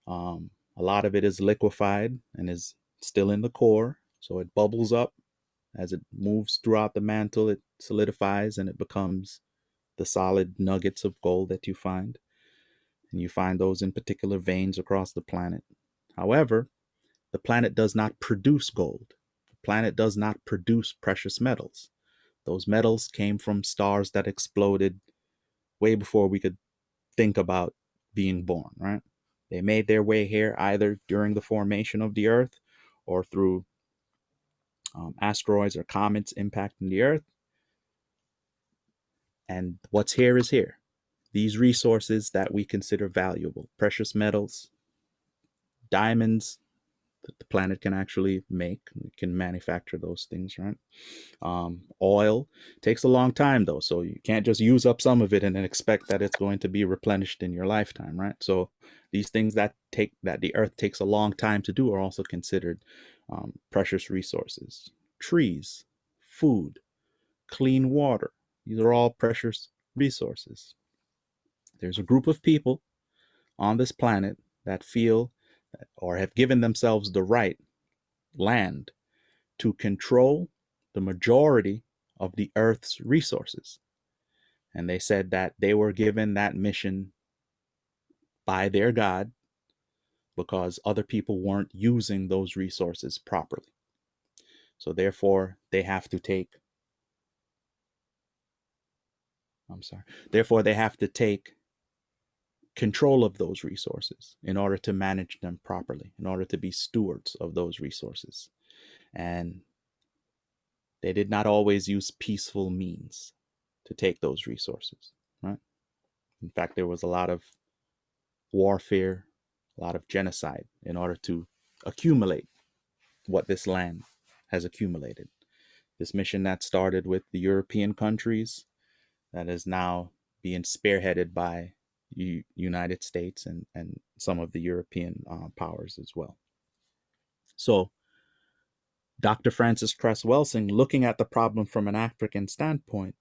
A lot of it is liquefied and is still in the core. So it bubbles up as it moves throughout the mantle, it solidifies and it becomes the solid nuggets of gold that you find. And you find those in particular veins across the planet. However, the planet does not produce gold. The planet does not produce precious metals. Those metals came from stars that exploded way before we could think about being born, right? They made their way here either during the formation of the Earth or through asteroids or comets impacting the Earth. And what's here is here. These resources that we consider valuable, precious metals, diamonds that the planet can actually make, can manufacture those things, right? Oil takes a long time though, so you can't just use up some of it and then expect that it's going to be replenished in your lifetime, right? So these things that the Earth takes a long time to do are also considered precious resources, trees, food, clean water. These are all precious resources. There's a group of people on this planet that feel or have given themselves the right, land, to control the majority of the Earth's resources. And they said that they were given that mission by their God because other people weren't using those resources properly. So therefore, they have to take control of those resources in order to manage them properly, in order to be stewards of those resources. And they did not always use peaceful means to take those resources, right? In fact, there was a lot of warfare, a lot of genocide in order to accumulate what this land has accumulated. This mission that started with the European countries, that is now being spearheaded by United States and some of the European powers as well. So Dr. Frances Cress Welsing, looking at the problem from an African standpoint,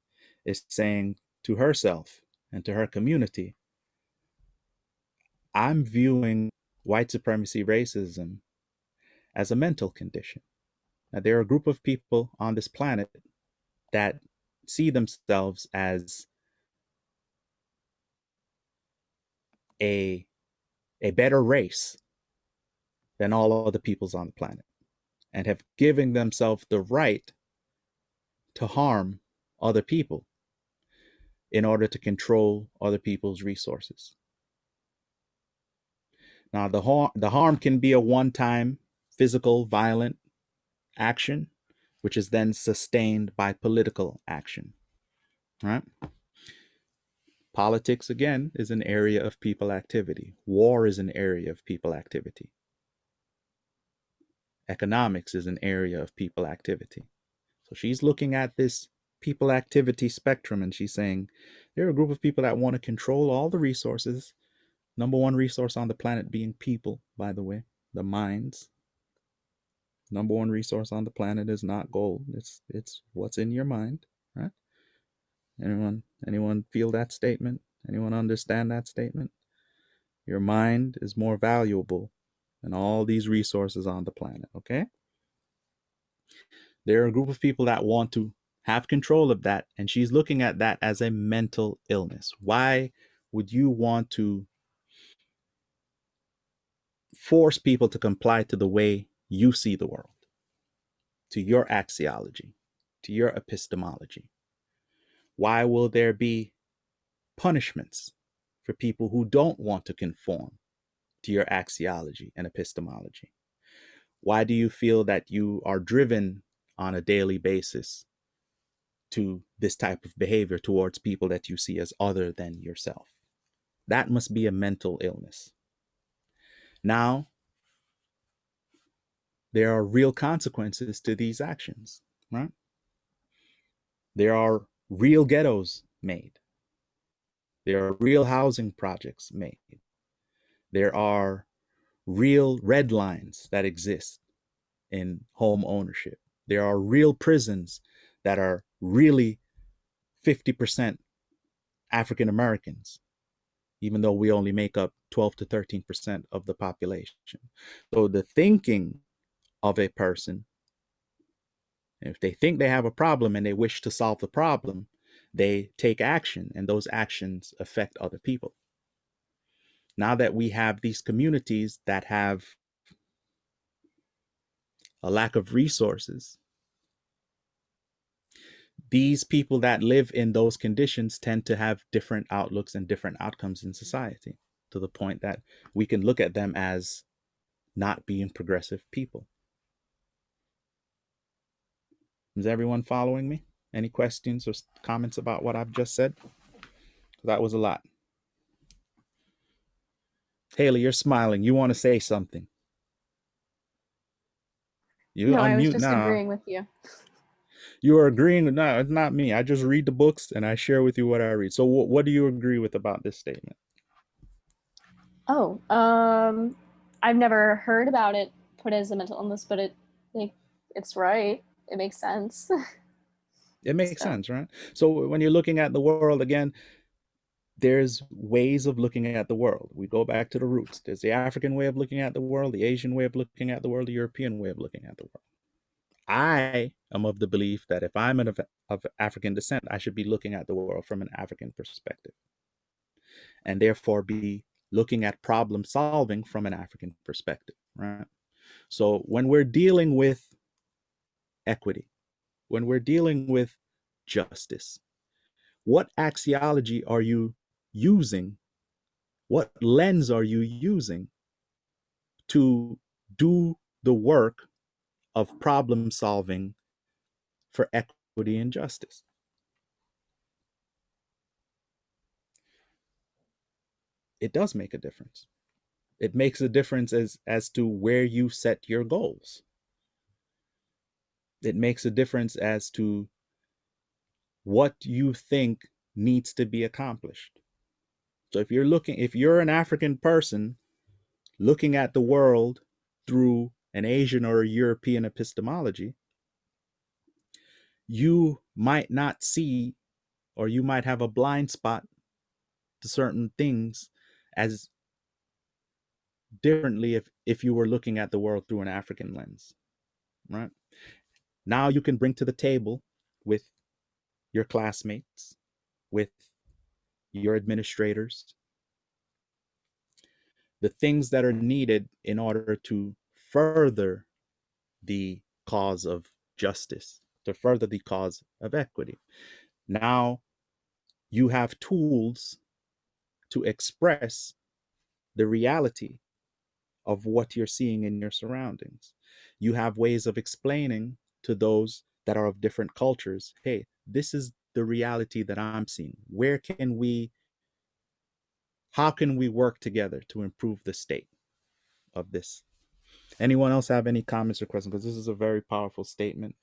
is saying to herself and to her community, I'm viewing white supremacy racism as a mental condition. Now, there are a group of people on this planet that see themselves as a better race than all other peoples on the planet, and have given themselves the right to harm other people in order to control other people's resources. Now, the harm can be a one-time physical, violent action, which is then sustained by political action, right? Politics, again, is an area of people activity. War is an area of people activity. Economics is an area of people activity. So she's looking at this people activity spectrum and she's saying there are a group of people that want to control all the resources. Number one resource on the planet being people, by the way, the minds. Number one resource on the planet is not gold. It's what's in your mind, right? Anyone feel that statement? Anyone understand that statement? Your mind is more valuable than all these resources on the planet, okay? There are a group of people that want to have control of that, and she's looking at that as a mental illness. Why would you want to force people to comply to the way you see the world, to your axiology, to your epistemology? Why will there be punishments for people who don't want to conform to your axiology and epistemology? Why do you feel that you are driven on a daily basis to this type of behavior towards people that you see as other than yourself? That must be a mental illness. Now, there are real consequences to these actions, right? There are real ghettos made. There are real housing projects made. There are real red lines that exist in home ownership. There are real prisons that are really 50% African Americans, even though we only make up 12 to 13% of the population. So the thinking of a person, if they think they have a problem and they wish to solve the problem, they take action, and those actions affect other people. Now that we have these communities that have a lack of resources, these people that live in those conditions tend to have different outlooks and different outcomes in society, to the point that we can look at them as not being progressive people. Is everyone following me? Any questions or comments about what I've just said? That was a lot. Haley, you're smiling. You want to say something? You No, I was unmute just now. agreeing with you. You are agreeing with, no, it's not me. I just read the books and I share with you what I read. So what do you agree with about this statement? Oh, I've never heard about it put as a mental illness, but Like, it's right. It makes sense. It makes So, sense, right? So when you're looking at the world again, there's ways of looking at the world. We go back to the roots. There's the African way of looking at the world, the Asian way of looking at the world, the European way of looking at the world. I am of the belief that if I'm of African descent, I should be looking at the world from an African perspective, and therefore be looking at problem solving from an African perspective, right? So when we're dealing with equity, when we're dealing with justice, what axiology are you using? What lens are you using to do the work of problem solving for equity and justice? It does make a difference. It makes a difference as to where you set your goals. It makes a difference as to what you think needs to be accomplished. So if you're an African person looking at the world through an Asian or a European epistemology, you might not see, or you might have a blind spot to certain things as differently if you were looking at the world through an African lens, right? Now you can bring to the table with your classmates, with your administrators, the things that are needed in order to further the cause of justice, to further the cause of equity. Now you have tools to express the reality of what you're seeing in your surroundings. You have ways of explaining to those that are of different cultures, hey, this is the reality that I'm seeing. How can we work together to improve the state of this? Anyone else have any comments or questions? Because this is a very powerful statement.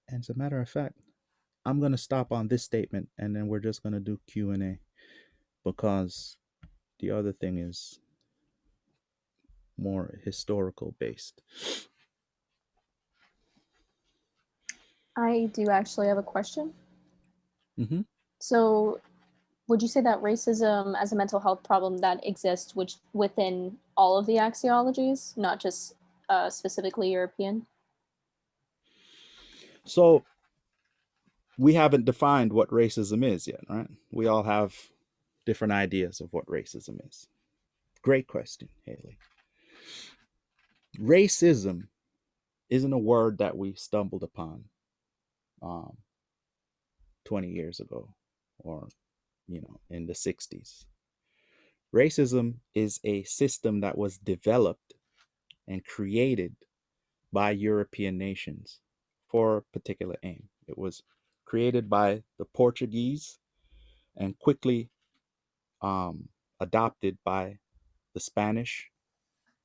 And as a matter of fact, I'm going to stop on this statement and then we're just going to do Q&A, because the other thing is more historical based. I do actually have a question. Mm-hmm. So, would you say that racism as a mental health problem that exists within all of the axiologies, not just specifically European? So we haven't defined what racism is yet, right? We all have different ideas of what racism is. Great question, Haley. Racism isn't a word that we stumbled upon 20 years ago or, in the 60s. Racism is a system that was developed and created by European nations for a particular aim. It was created by the Portuguese and quickly adopted by the Spanish,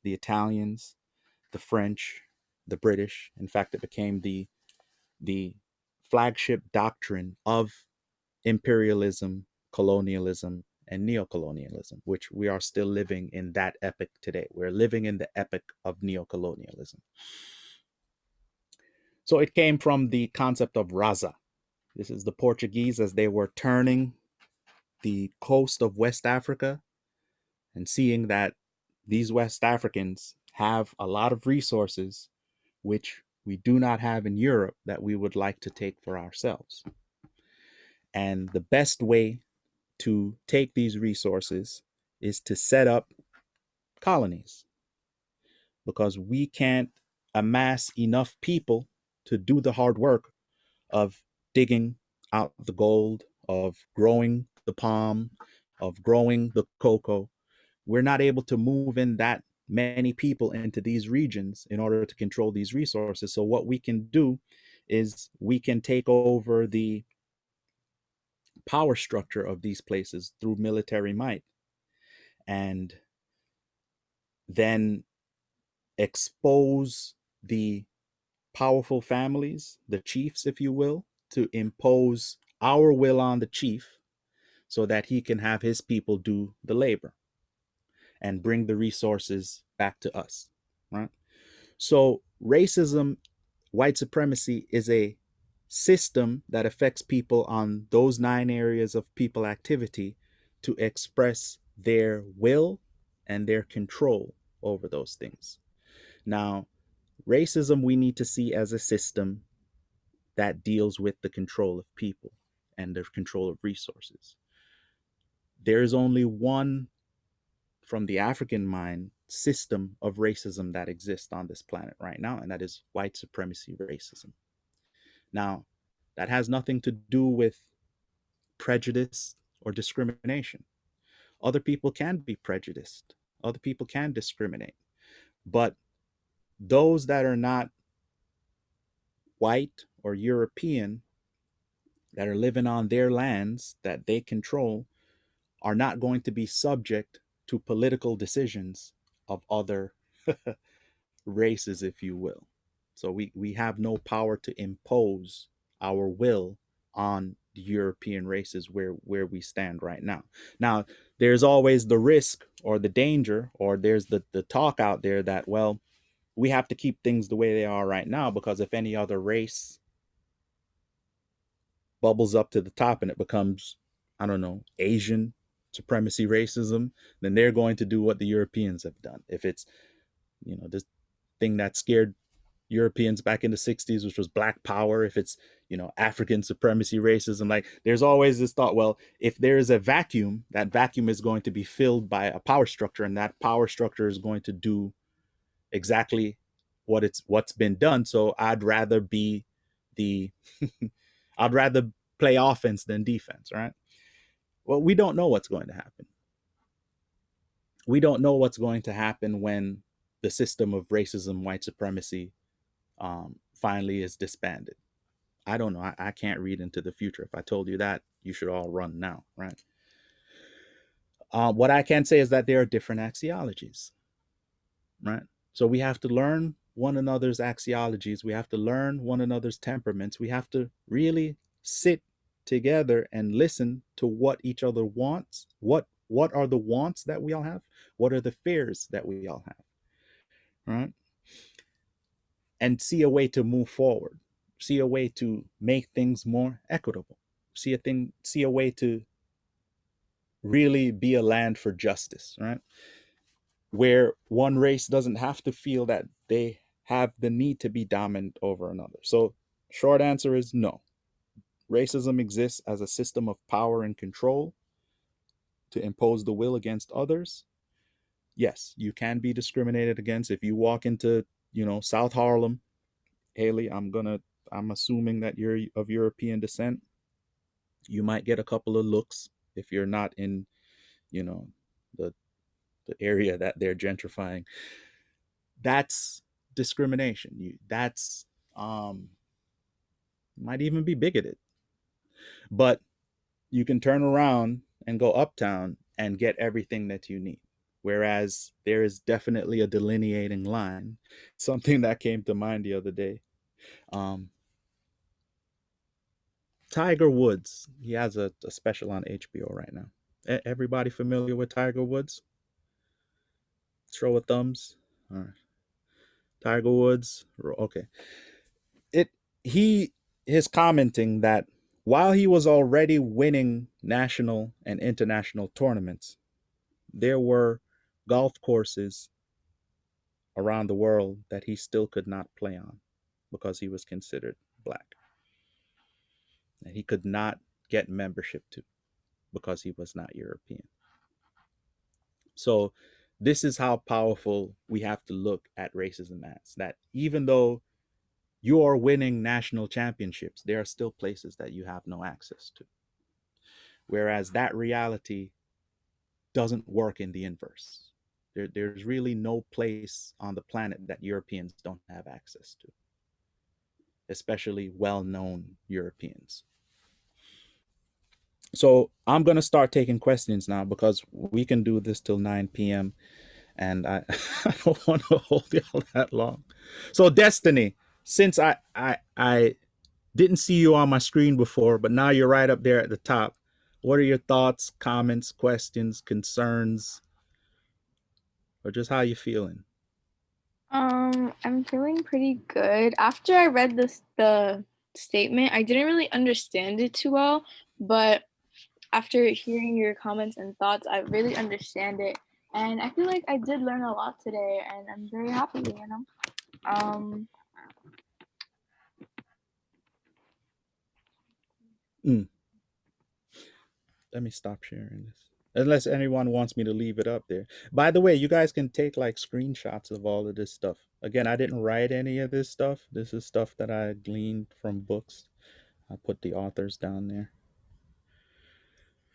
the Italians, the French, the British. In fact, it became the flagship doctrine of imperialism, colonialism, and neocolonialism, which we are still living in that epoch today. We're living in the epoch of neocolonialism. So it came from the concept of raza. This is the Portuguese as they were turning the coast of West Africa and seeing that these West Africans have a lot of resources which we do not have in Europe that we would like to take for ourselves. And the best way to take these resources is to set up colonies, because we can't amass enough people to do the hard work of digging out the gold, of growing the palm, of growing the cocoa. We're not able to move in that many people into these regions in order to control these resources. So what we can do is we can take over the power structure of these places through military might, and then expose the powerful families, the chiefs, if you will, to impose our will on the chief so that he can have his people do the labor and bring the resources back to us, right? So racism, white supremacy is a system that affects people on those 9 areas of people activity to express their will and their control over those things. Now, racism we need to see as a system that deals with the control of people and the control of resources. There is only one, from the African mind, system of racism that exists on this planet right now, and that is white supremacy racism. Now, that has nothing to do with prejudice or discrimination. Other people can be prejudiced, other people can discriminate, but those that are not white or European, that are living on their lands that they control, are not going to be subject to political decisions of other races, if you will. So we have no power to impose our will on the European races where we stand right now. Now, there's always the risk or the danger, or there's the talk out there that, well, we have to keep things the way they are right now, because if any other race bubbles up to the top and it becomes, I don't know, Asian supremacy racism, then they're going to do what the Europeans have done. If it's, this thing that scared Europeans back in the 60s, which was black power, if it's, African supremacy racism, like there's always this thought, well, if there is a vacuum, that vacuum is going to be filled by a power structure, and that power structure is going to do exactly what's been done. So I'd rather be the I'd rather play offense than defense, right? Well, we don't know what's going to happen. We don't know what's going to happen when the system of racism, white supremacy, finally is disbanded. I don't know. I can't read into the future. If I told you that, you should all run now, right? What I can say is that there are different axiologies, right? So we have to learn one another's axiologies. We have to learn one another's temperaments. We have to really sit together and listen to what each other wants. What are the wants that we all have? What are the fears that we all have? Right? And see a way to move forward. See a way to make things more equitable. See a way to really be a land for justice, right? Where one race doesn't have to feel that they have the need to be dominant over another. So short answer is no. Racism exists as a system of power and control to impose the will against others. Yes, you can be discriminated against. If you walk into, South Harlem, Haley, I'm assuming that you're of European descent. You might get a couple of looks if you're not in, the area that they're gentrifying. That's discrimination. That's might even be bigoted. But you can turn around and go uptown and get everything that you need. Whereas there is definitely a delineating line. Something that came to mind the other day. Tiger Woods, he has a special on HBO right now. Everybody familiar with Tiger Woods? Show of thumbs. All right. Tiger Woods. Okay. He is commenting that while he was already winning national and international tournaments, there were golf courses around the world that he still could not play on because he was considered black. And he could not get membership to because he was not European. So this is how powerful we have to look at racism as, that even though you are winning national championships, there are still places that you have no access to. Whereas that reality doesn't work in the inverse. There's really no place on the planet that Europeans don't have access to, especially well-known Europeans. So I'm going to start taking questions now because we can do this till 9 p.m. and I don't want to hold y'all that long. So Destiny, since I didn't see you on my screen before, but now you're right up there at the top. What are your thoughts, comments, questions, concerns, or just how you feeling? I'm feeling pretty good. After I read the statement, I didn't really understand it too well, but after hearing your comments and thoughts, I really understand it. And I feel like I did learn a lot today, and I'm very happy, you know. Um, Let me stop sharing this. Unless anyone wants me to leave it up there. By the way, you guys can take like screenshots of all of this stuff. Again, I didn't write any of this stuff. This is stuff that I gleaned from books. I put the authors down there.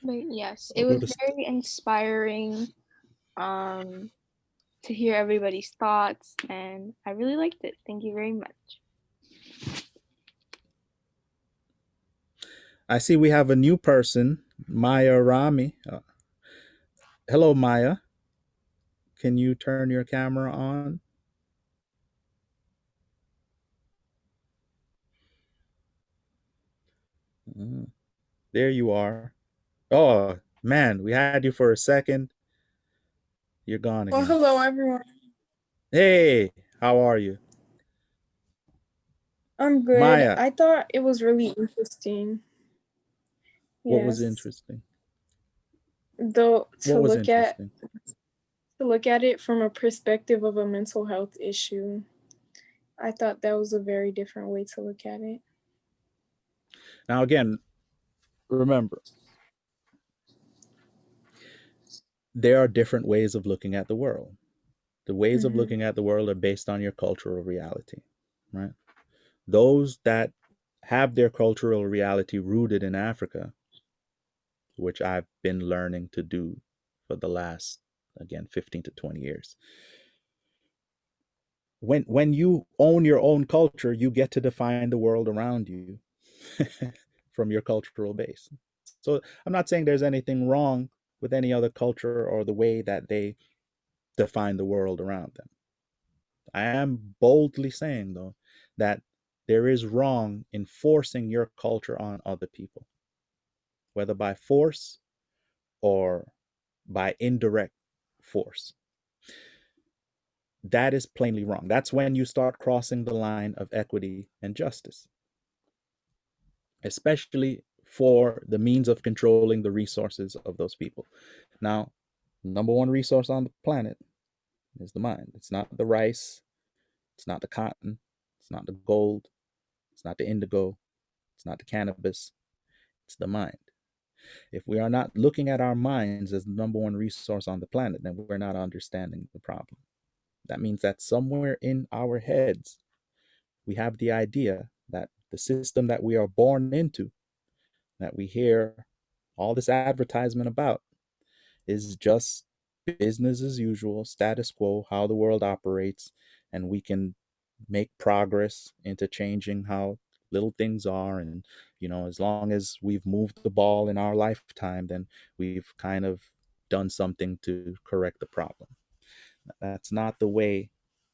but yes, I'll it go was to very inspiring to hear everybody's thoughts, and I really liked it. Thank you very much. I see we have a new person, Maya Rami. Hello, Maya. Can you turn your camera on? There you are. Oh, man, we had you for a second. You're gone Well, again. hello, everyone. Hey, how are you? I'm good. Maya, I thought it was really interesting. what was Yes. interesting? Though What was interesting? to look at it from a perspective of a mental health issue. I thought that was a very different way to look at it. Now, again, remember, there are different ways of looking at the world. The ways of looking at the world are based on your cultural reality, right? Those that have their cultural reality rooted in Africa, which I've been learning to do for the last, again, 15 to 20 years. When you own your own culture, you get to define the world around you from your cultural base. So I'm not saying there's anything wrong with any other culture or the way that they define the world around them. I am boldly saying, though, that there is wrong in forcing your culture on other people, whether by force or by indirect force. That is plainly wrong. That's when you start crossing the line of equity and justice, especially for the means of controlling the resources of those people. Now, number one resource on the planet is the mind. It's not the rice, it's not the cotton, it's not the gold, it's not the indigo, it's not the cannabis, it's the mind. If we are not looking at our minds as the number one resource on the planet, then we're not understanding the problem. That means that somewhere in our heads, we have the idea that the system that we are born into, that we hear all this advertisement about, is just business as usual, status quo, how the world operates, and we can make progress into changing how little things are. And, as long as we've moved the ball in our lifetime, then we've kind of done something to correct the problem. That's not the way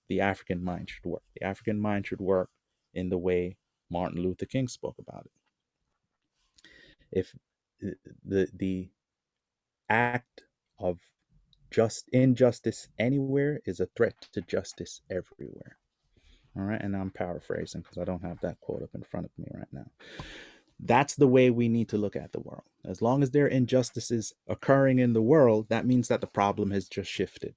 the African mind should work. The African mind should work in the way Martin Luther King spoke about it. If the act of just injustice anywhere is a threat to justice everywhere. All right, and I'm paraphrasing because I don't have that quote up in front of me right now. That's the way we need to look at the world. As long as there are injustices occurring in the world, that means that the problem has just shifted.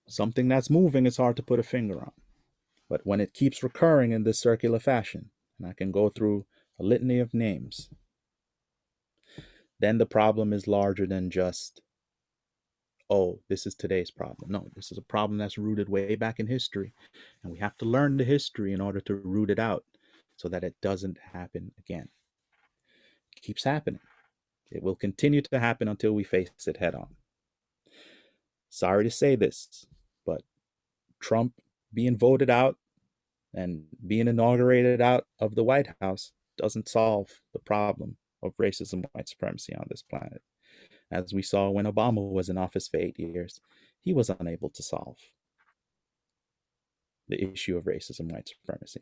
Something that's moving is hard to put a finger on. But when it keeps recurring in this circular fashion, and I can go through a litany of names, then the problem is larger than just, oh, this is today's problem. No, this is a problem that's rooted way back in history. And we have to learn the history in order to root it out so that it doesn't happen again. It keeps happening. It will continue to happen until we face it head on. Sorry to say this, but Trump being voted out and being inaugurated out of the White House doesn't solve the problem of racism and white supremacy on this planet. As we saw when Obama was in office for 8 years, he was unable to solve the issue of racism and white supremacy.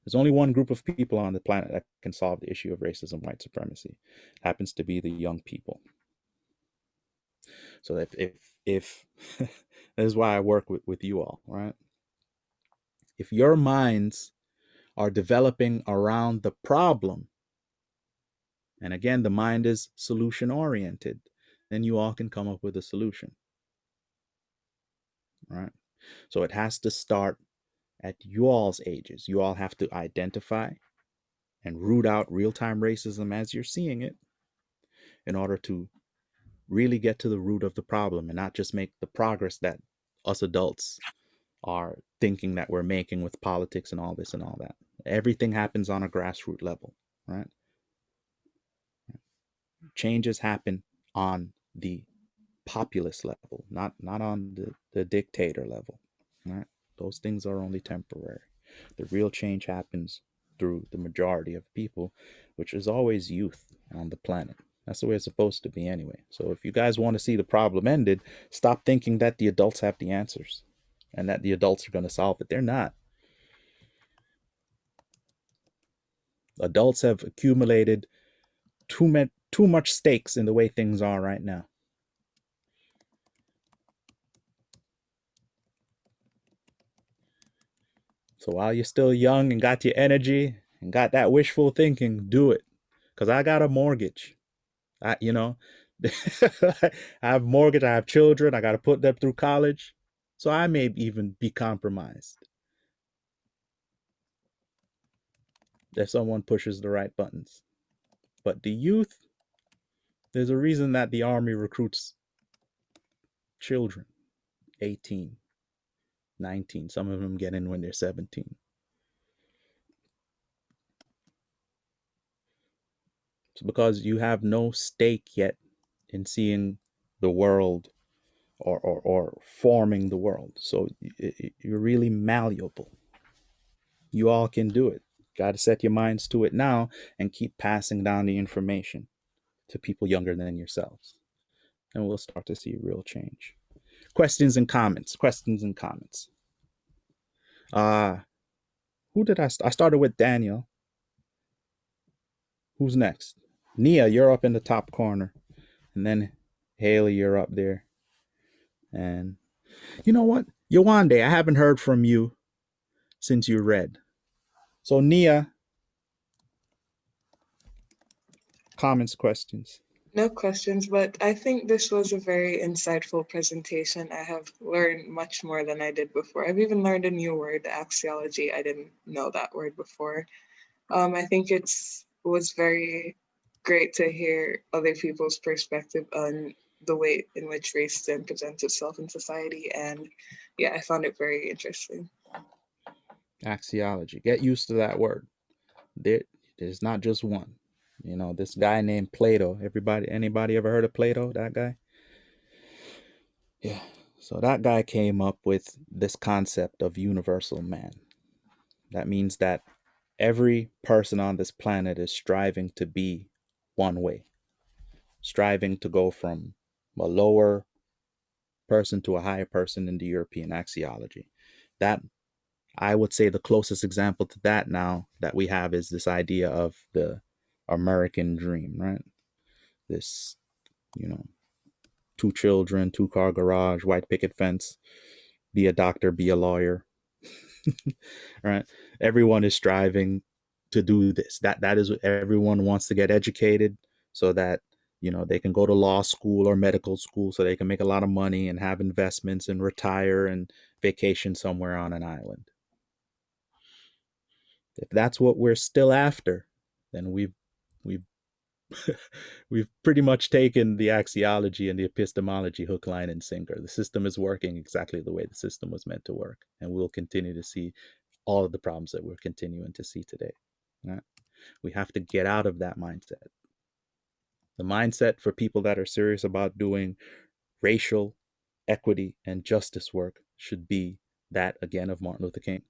There's only one group of people on the planet that can solve the issue of racism and white supremacy. It happens to be the young people. So if this is why I work with you all, right? If your minds are developing around the problem, and again, the mind is solution oriented, then you all can come up with a solution, right? So it has to start at you all's ages. You all have to identify and root out real-time racism as you're seeing it in order to really get to the root of the problem and not just make the progress that us adults are thinking that we're making with politics and all this and all that. Everything happens on a grassroots level, right? Changes happen on the populist level, not on the dictator level, right? Those things are only temporary. The real change happens through the majority of people, which is always youth on the planet. That's the way it's supposed to be anyway. So if you guys want to see the problem ended, stop thinking that the adults have the answers and that the adults are going to solve it. They're not. Adults have accumulated too much stakes in the way things are right now. So while you're still young and got your energy and got that wishful thinking, do it. Because I got a mortgage. I have mortgage, I have children, I got to put them through college. So I may even be compromised if someone pushes the right buttons. But the youth, there's a reason that the Army recruits children, 18, 19. Some of them get in when they're 17. It's because you have no stake yet in seeing the world or forming the world. So you're really malleable. You all can do it. Got to set your minds to it now and keep passing down the information to people younger than yourselves. And we'll start to see real change. Questions and comments. Who did I started with Daniel. Who's next? Nia, you're up in the top corner. And then Haley, you're up there. And you know what? Yawande, I haven't heard from you since you read. So Nia, comments, questions. No questions, but I think this was a very insightful presentation. I have learned much more than I did before. I've even learned a new word, axiology. I didn't know that word before. I think it was very great to hear other people's perspective on the way in which racism presents itself in society. And yeah, I found it very interesting. Axiology. Get used to that word. There's not just one. You know, this guy named Plato. Anybody ever heard of Plato, that guy? Yeah. So that guy came up with this concept of universal man. That means that every person on this planet is striving to be one way, striving to go from a lower person to a higher person in the European axiology. That, I would say, the closest example to that now that we have is this idea of the American dream, right? This, 2 children, 2-car garage, white picket fence, be a doctor, be a lawyer, right? Everyone is striving to do this. That is what everyone wants, to get educated so that, they can go to law school or medical school so they can make a lot of money and have investments and retire and vacation somewhere on an island. If that's what we're still after, then we've we've pretty much taken the axiology and the epistemology hook, line, and sinker. The system is working exactly the way the system was meant to work, and we'll continue to see all of the problems that we're continuing to see today. Right? We have to get out of that mindset. The mindset for people that are serious about doing racial equity and justice work should be that, again, of Martin Luther King.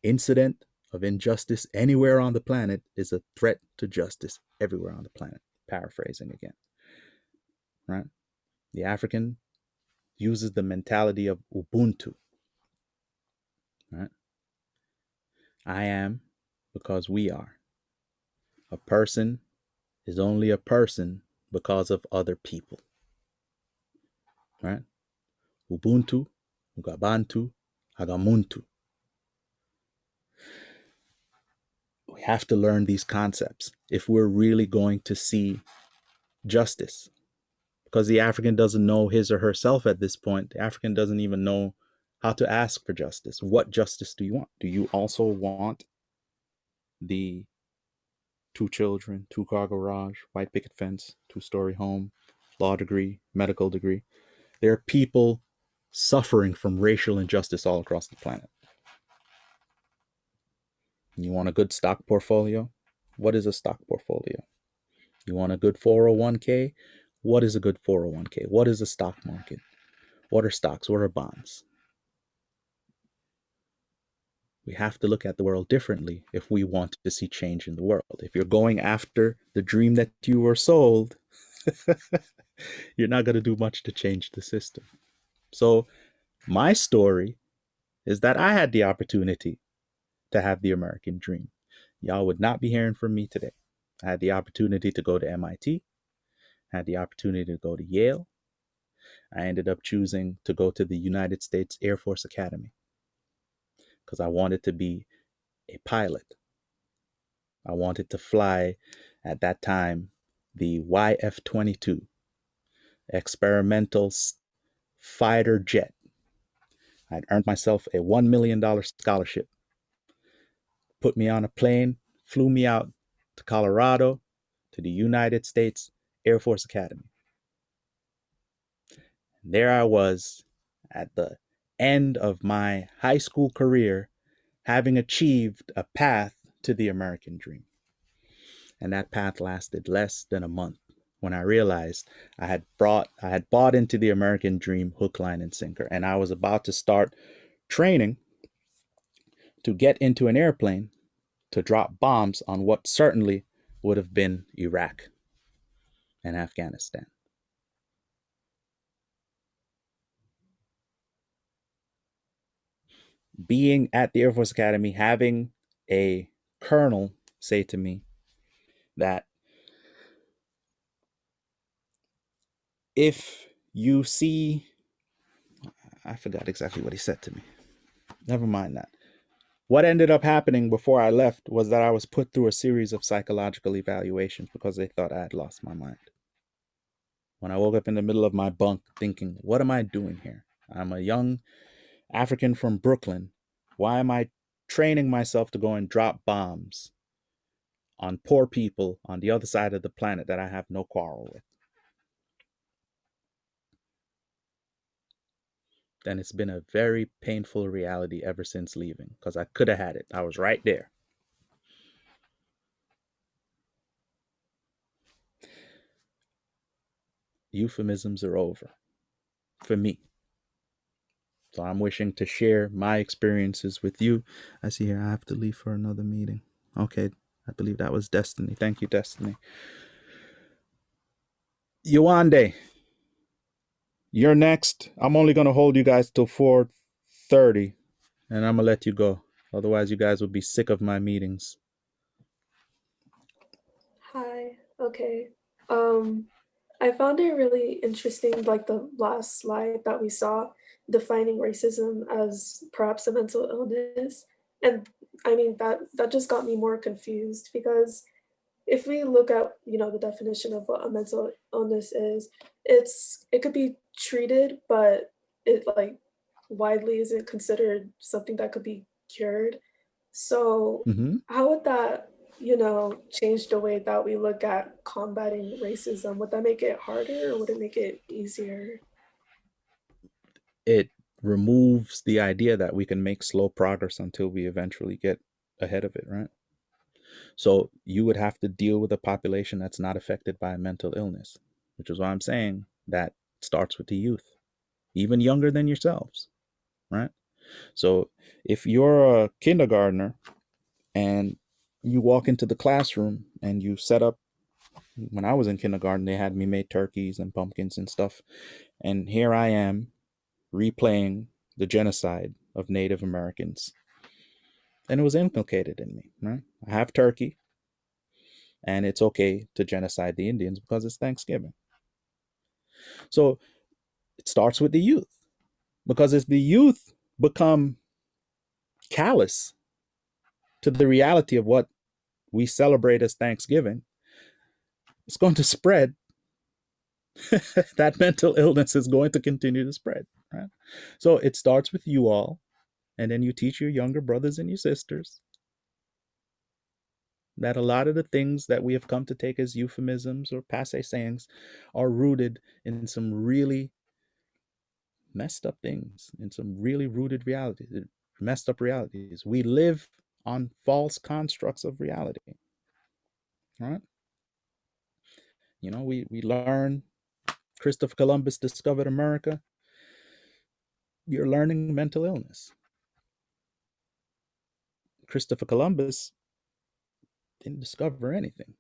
Incident of injustice anywhere on the planet is a threat to justice everywhere on the planet. Paraphrasing again, right? The African uses the mentality of Ubuntu, right? I am because we are. A person is only a person because of other people. right? Ubuntu, Ugabantu, Hagamuntu. We have to learn these concepts if we're really going to see justice. Because the African doesn't know his or herself at this point. The African doesn't even know how to ask for justice. What justice do you want? Do you also want the 2 children, 2-car garage, white picket fence, 2-story home, law degree, medical degree? There are people suffering from racial injustice all across the planet. You want a good stock portfolio? What is a stock portfolio? You want a good 401k? What is a good 401k? What is a stock market? What are stocks? What are bonds? We have to look at the world differently if we want to see change in the world. If you're going after the dream that you were sold, you're not going to do much to change the system. So my story is that I had the opportunity to have the American dream. Y'all would not be hearing from me today. I had the opportunity to go to MIT. I had the opportunity to go to Yale. I ended up choosing to go to the United States Air Force Academy because I wanted to be a pilot. I wanted to fly, at that time, the YF-22 experimental fighter jet. I'd earned myself a $1 million scholarship, put me on a plane, flew me out to Colorado, to the United States Air Force Academy. And there I was at the end of my high school career, having achieved a path to the American dream. And that path lasted less than a month when I realized I had bought into the American dream hook, line, and sinker. And I was about to start training to get into an airplane to drop bombs on what certainly would have been Iraq and Afghanistan. Being at the Air Force Academy, having a colonel say to me that if you see, I forgot exactly what he said to me. Never mind that. What ended up happening before I left was that I was put through a series of psychological evaluations because they thought I had lost my mind. When I woke up in the middle of my bunk thinking, what am I doing here? I'm a young African from Brooklyn. Why am I training myself to go and drop bombs on poor people on the other side of the planet that I have no quarrel with? Then it's been a very painful reality ever since leaving, because I could have had it. I was right there. Euphemisms are over for me. So I'm wishing to share my experiences with you. I see here I have to leave for another meeting. Okay, I believe that was Destiny. Thank you, Destiny. Yuande, you're next. I'm only going to hold you guys till 4:30, and I'm going to let you go. Otherwise, you guys will be sick of my meetings. Hi. Okay. I found it really interesting, like the last slide that we saw, defining racism as perhaps a mental illness. And I mean, that just got me more confused, because if we look at, the definition of what a mental illness is, it could be treated, but it like widely isn't considered something that could be cured. So how would that, change the way that we look at combating racism? Would that make it harder, or would it make it easier? It removes the idea that we can make slow progress until we eventually get ahead of it, right? So you would have to deal with a population that's not affected by a mental illness, which is why I'm saying that starts with the youth, even younger than yourselves, right? So if you're a kindergartner and you walk into the classroom and you set up, when I was in kindergarten, they had me make turkeys and pumpkins and stuff. And here I am replaying the genocide of Native Americans. And it was inculcated in me, right? I have turkey, and it's okay to genocide the Indians because it's Thanksgiving. So It starts with the youth, because if the youth become callous to the reality of what we celebrate as Thanksgiving, it's going to spread. That mental illness is going to continue to spread, right? So it starts with you all, and then you teach your younger brothers and your sisters that a lot of the things that we have come to take as euphemisms or passe sayings are rooted in some really messed up things, in some really rooted realities, messed up realities. We live on false constructs of reality, right? You know, we learn Christopher Columbus discovered America. You're learning mental illness. Christopher Columbus didn't discover anything.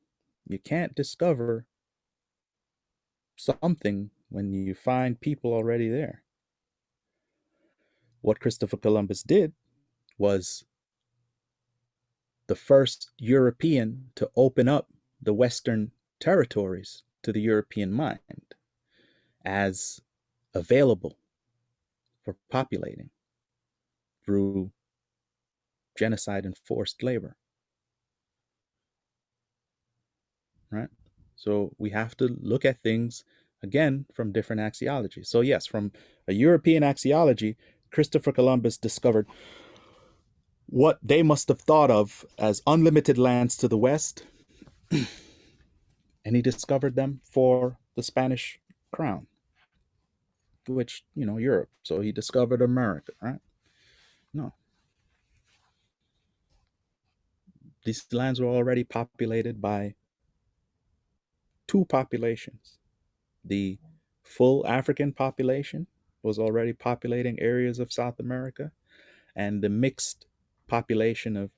You can't discover something when you find people already there. What Christopher Columbus did was the first European to open up the Western territories to the European mind as available for populating through genocide and forced labor, right? So we have to look at things again from different axiologies. So yes, from a European axiology, Christopher Columbus discovered what they must have thought of as unlimited lands to the west, and he discovered them for the Spanish crown, which, you know, Europe. So he discovered America, right? No. These lands were already populated by two populations. The full African population was already populating areas of South America, and the mixed population of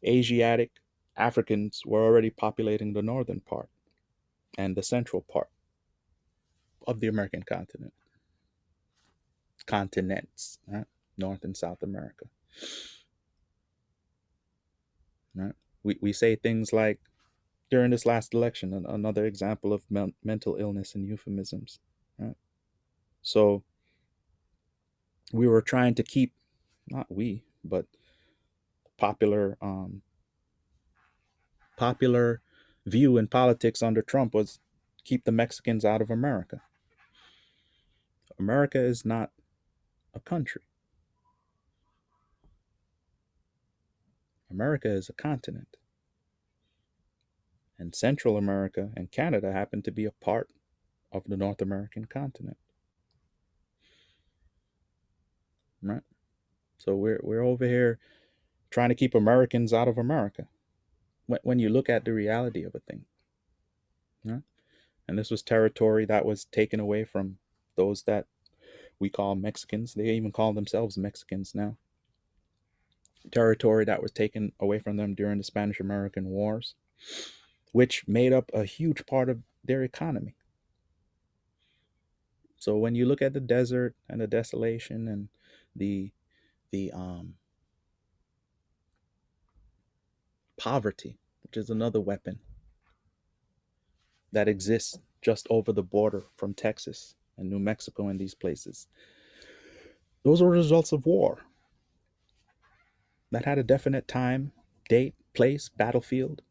Asiatic Africans were already populating the northern part and the central part of the American continents, right? North and South America, right? We say things like, during this last election, another example of mental illness and euphemisms, right? So we were trying to keep, not we, but popular popular view in politics under Trump was keep the Mexicans out of America. America is not a country. America is a continent. And Central America and Canada happen to be a part of the North American continent. Right? So we're over here trying to keep Americans out of America when you look at the reality of a thing. Right? And this was territory that was taken away from those that we call Mexicans. They even call themselves Mexicans now. Territory that was taken away from them during the Spanish-American Wars, which made up a huge part of their economy. So when you look at the desert and the desolation and the poverty, which is another weapon that exists just over the border from Texas and New Mexico and these places, those are results of war that had a definite time, date, place, battlefield,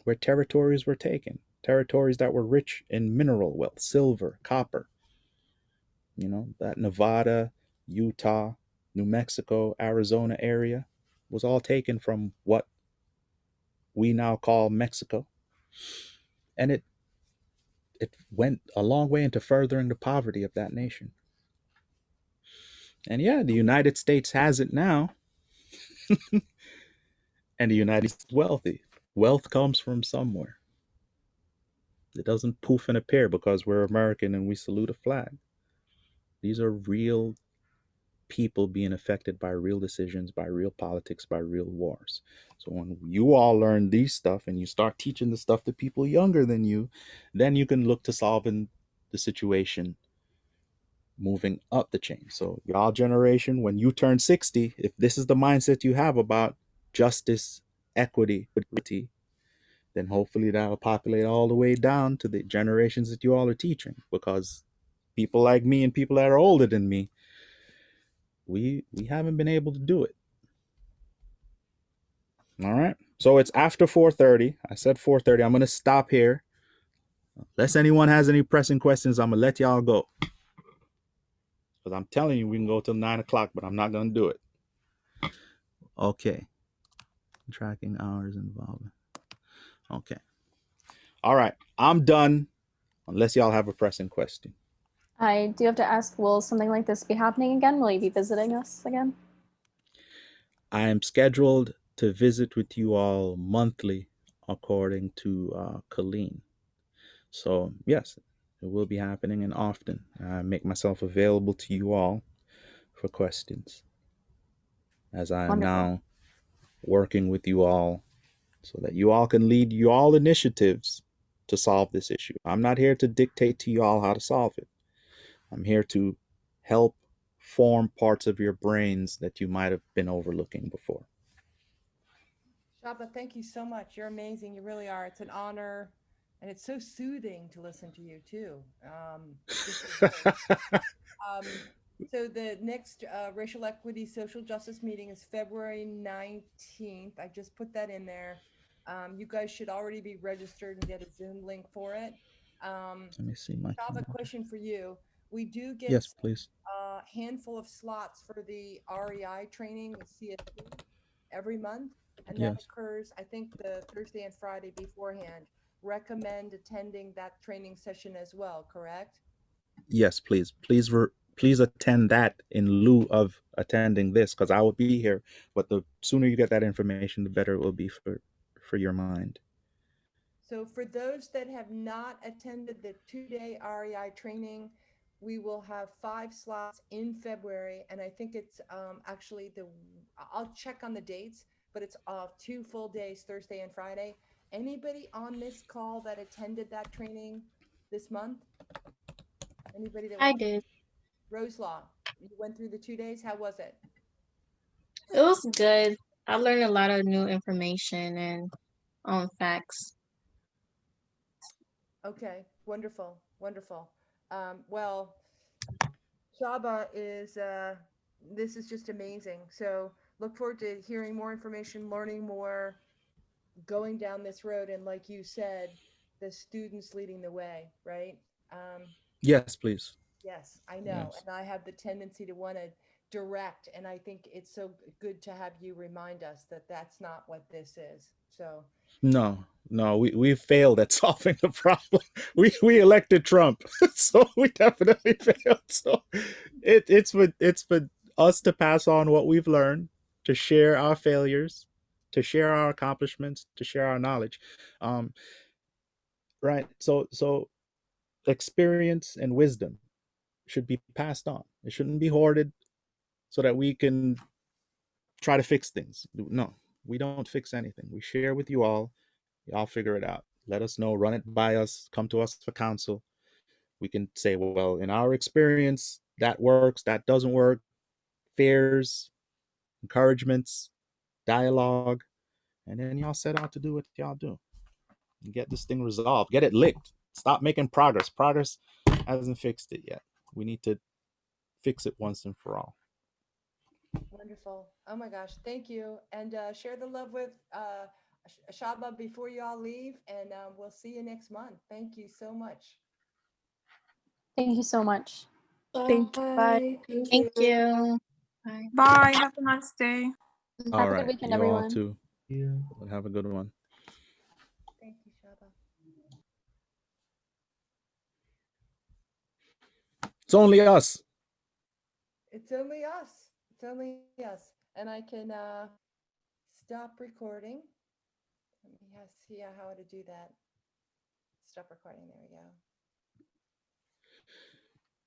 where territories were taken, territories that were rich in mineral wealth, silver, copper. You know, that Nevada, Utah, New Mexico, Arizona area was all taken from what we now call Mexico. And it went a long way into furthering the poverty of that nation. And yeah, the United States has it now. And the United States is wealthy. Wealth comes from somewhere. It doesn't poof and appear because we're American and we salute a flag. These are real people being affected by real decisions, by real politics, by real wars. So when you all learn these stuff and you start teaching the stuff to people younger than you, then you can look to solving the situation moving up the chain. So y'all generation, when you turn 60, if this is the mindset you have about justice, equity, then hopefully that'll populate all the way down to the generations that you all are teaching, because people like me and people that are older than me, we haven't been able to do it. All right. So it's after 4:30. I said 4:30. I'm gonna stop here. Unless anyone has any pressing questions, I'm gonna let y'all go. Because I'm telling you, we can go till 9 o'clock, but I'm not gonna do it. Okay. Tracking hours involved. Okay. All right. I'm done. Unless y'all have a pressing question. I do have to ask, will something like this be happening again? Will you be visiting us again? I am scheduled to visit with you all monthly, according to Colleen. So yes, it will be happening, and often. I make myself available to you all for questions, as I am Wonderful. now working with you all so that you all can lead you all initiatives to solve this issue. I'm not here to dictate to you all how to solve it. I'm here to help form parts of your brains that you might have been overlooking before. Shaba, thank you so much. You're amazing. You really are. It's an honor, and it's so soothing to listen to you too. Just your voice. So the next racial equity social justice meeting is February 19th. I just put that in there. You guys should already be registered and get a Zoom link for it. Let me see my Shaba, calendar. question for you. We do get Yes, please. a handful of slots for the REI training, the CSP, every month. And that Yes. occurs, I think, the Thursday and Friday beforehand. Recommend attending that training session as well, correct? Yes, please. Please attend that in lieu of attending this, because I will be here. But the sooner you get that information, the better it will be for your mind. So for those that have not attended the 2-day REI training, we will have 5 slots in February, and I think it's actually I'll check on the dates, but it's 2 full days, Thursday and Friday. Anybody on this call that attended that training this month? Anybody that I went? did. Rose Law, you went through the 2 days. How was it? It was good. I learned a lot of new information and facts. Okay, wonderful, wonderful. Well, Shaba is this is just amazing. So look forward to hearing more information, learning more, going down this road, and like you said, the students leading the way, right? Um, Yes, please. yes, I know, Yes. and I have the tendency to want to direct, and I think it's so good to have you remind us that that's not what this is. So No, we failed at solving the problem. We elected Trump, so we definitely failed. So it's for us to pass on what we've learned, to share our failures, to share our accomplishments, to share our knowledge. Um, right. So experience and wisdom should be passed on. It shouldn't be hoarded so that we can try to fix things. No, we don't fix anything. We share with you all. Y'all figure it out. Let us know, run it by us, come to us for counsel. We can say, well, in our experience, that works, that doesn't work. Fears, encouragements, dialogue, and then y'all set out to do what y'all do and get this thing resolved. Get it licked. Stop making progress. Progress hasn't fixed it yet. We need to fix it once and for all. wonderful. Oh my gosh, thank you. And share the love with Shaba before you all leave, and we'll see you next month. Thank you so much. Thank you so much. Thank you. Bye. Thank Thank you. you. Bye. Bye. Have a nice day. All Have a right. good weekend, You all everyone. too. You. Have a good one. Thank you, Shaba. It's only us. It's only us. It's only us. And I can stop recording. Let me see how to do that. Stop recording. There we go.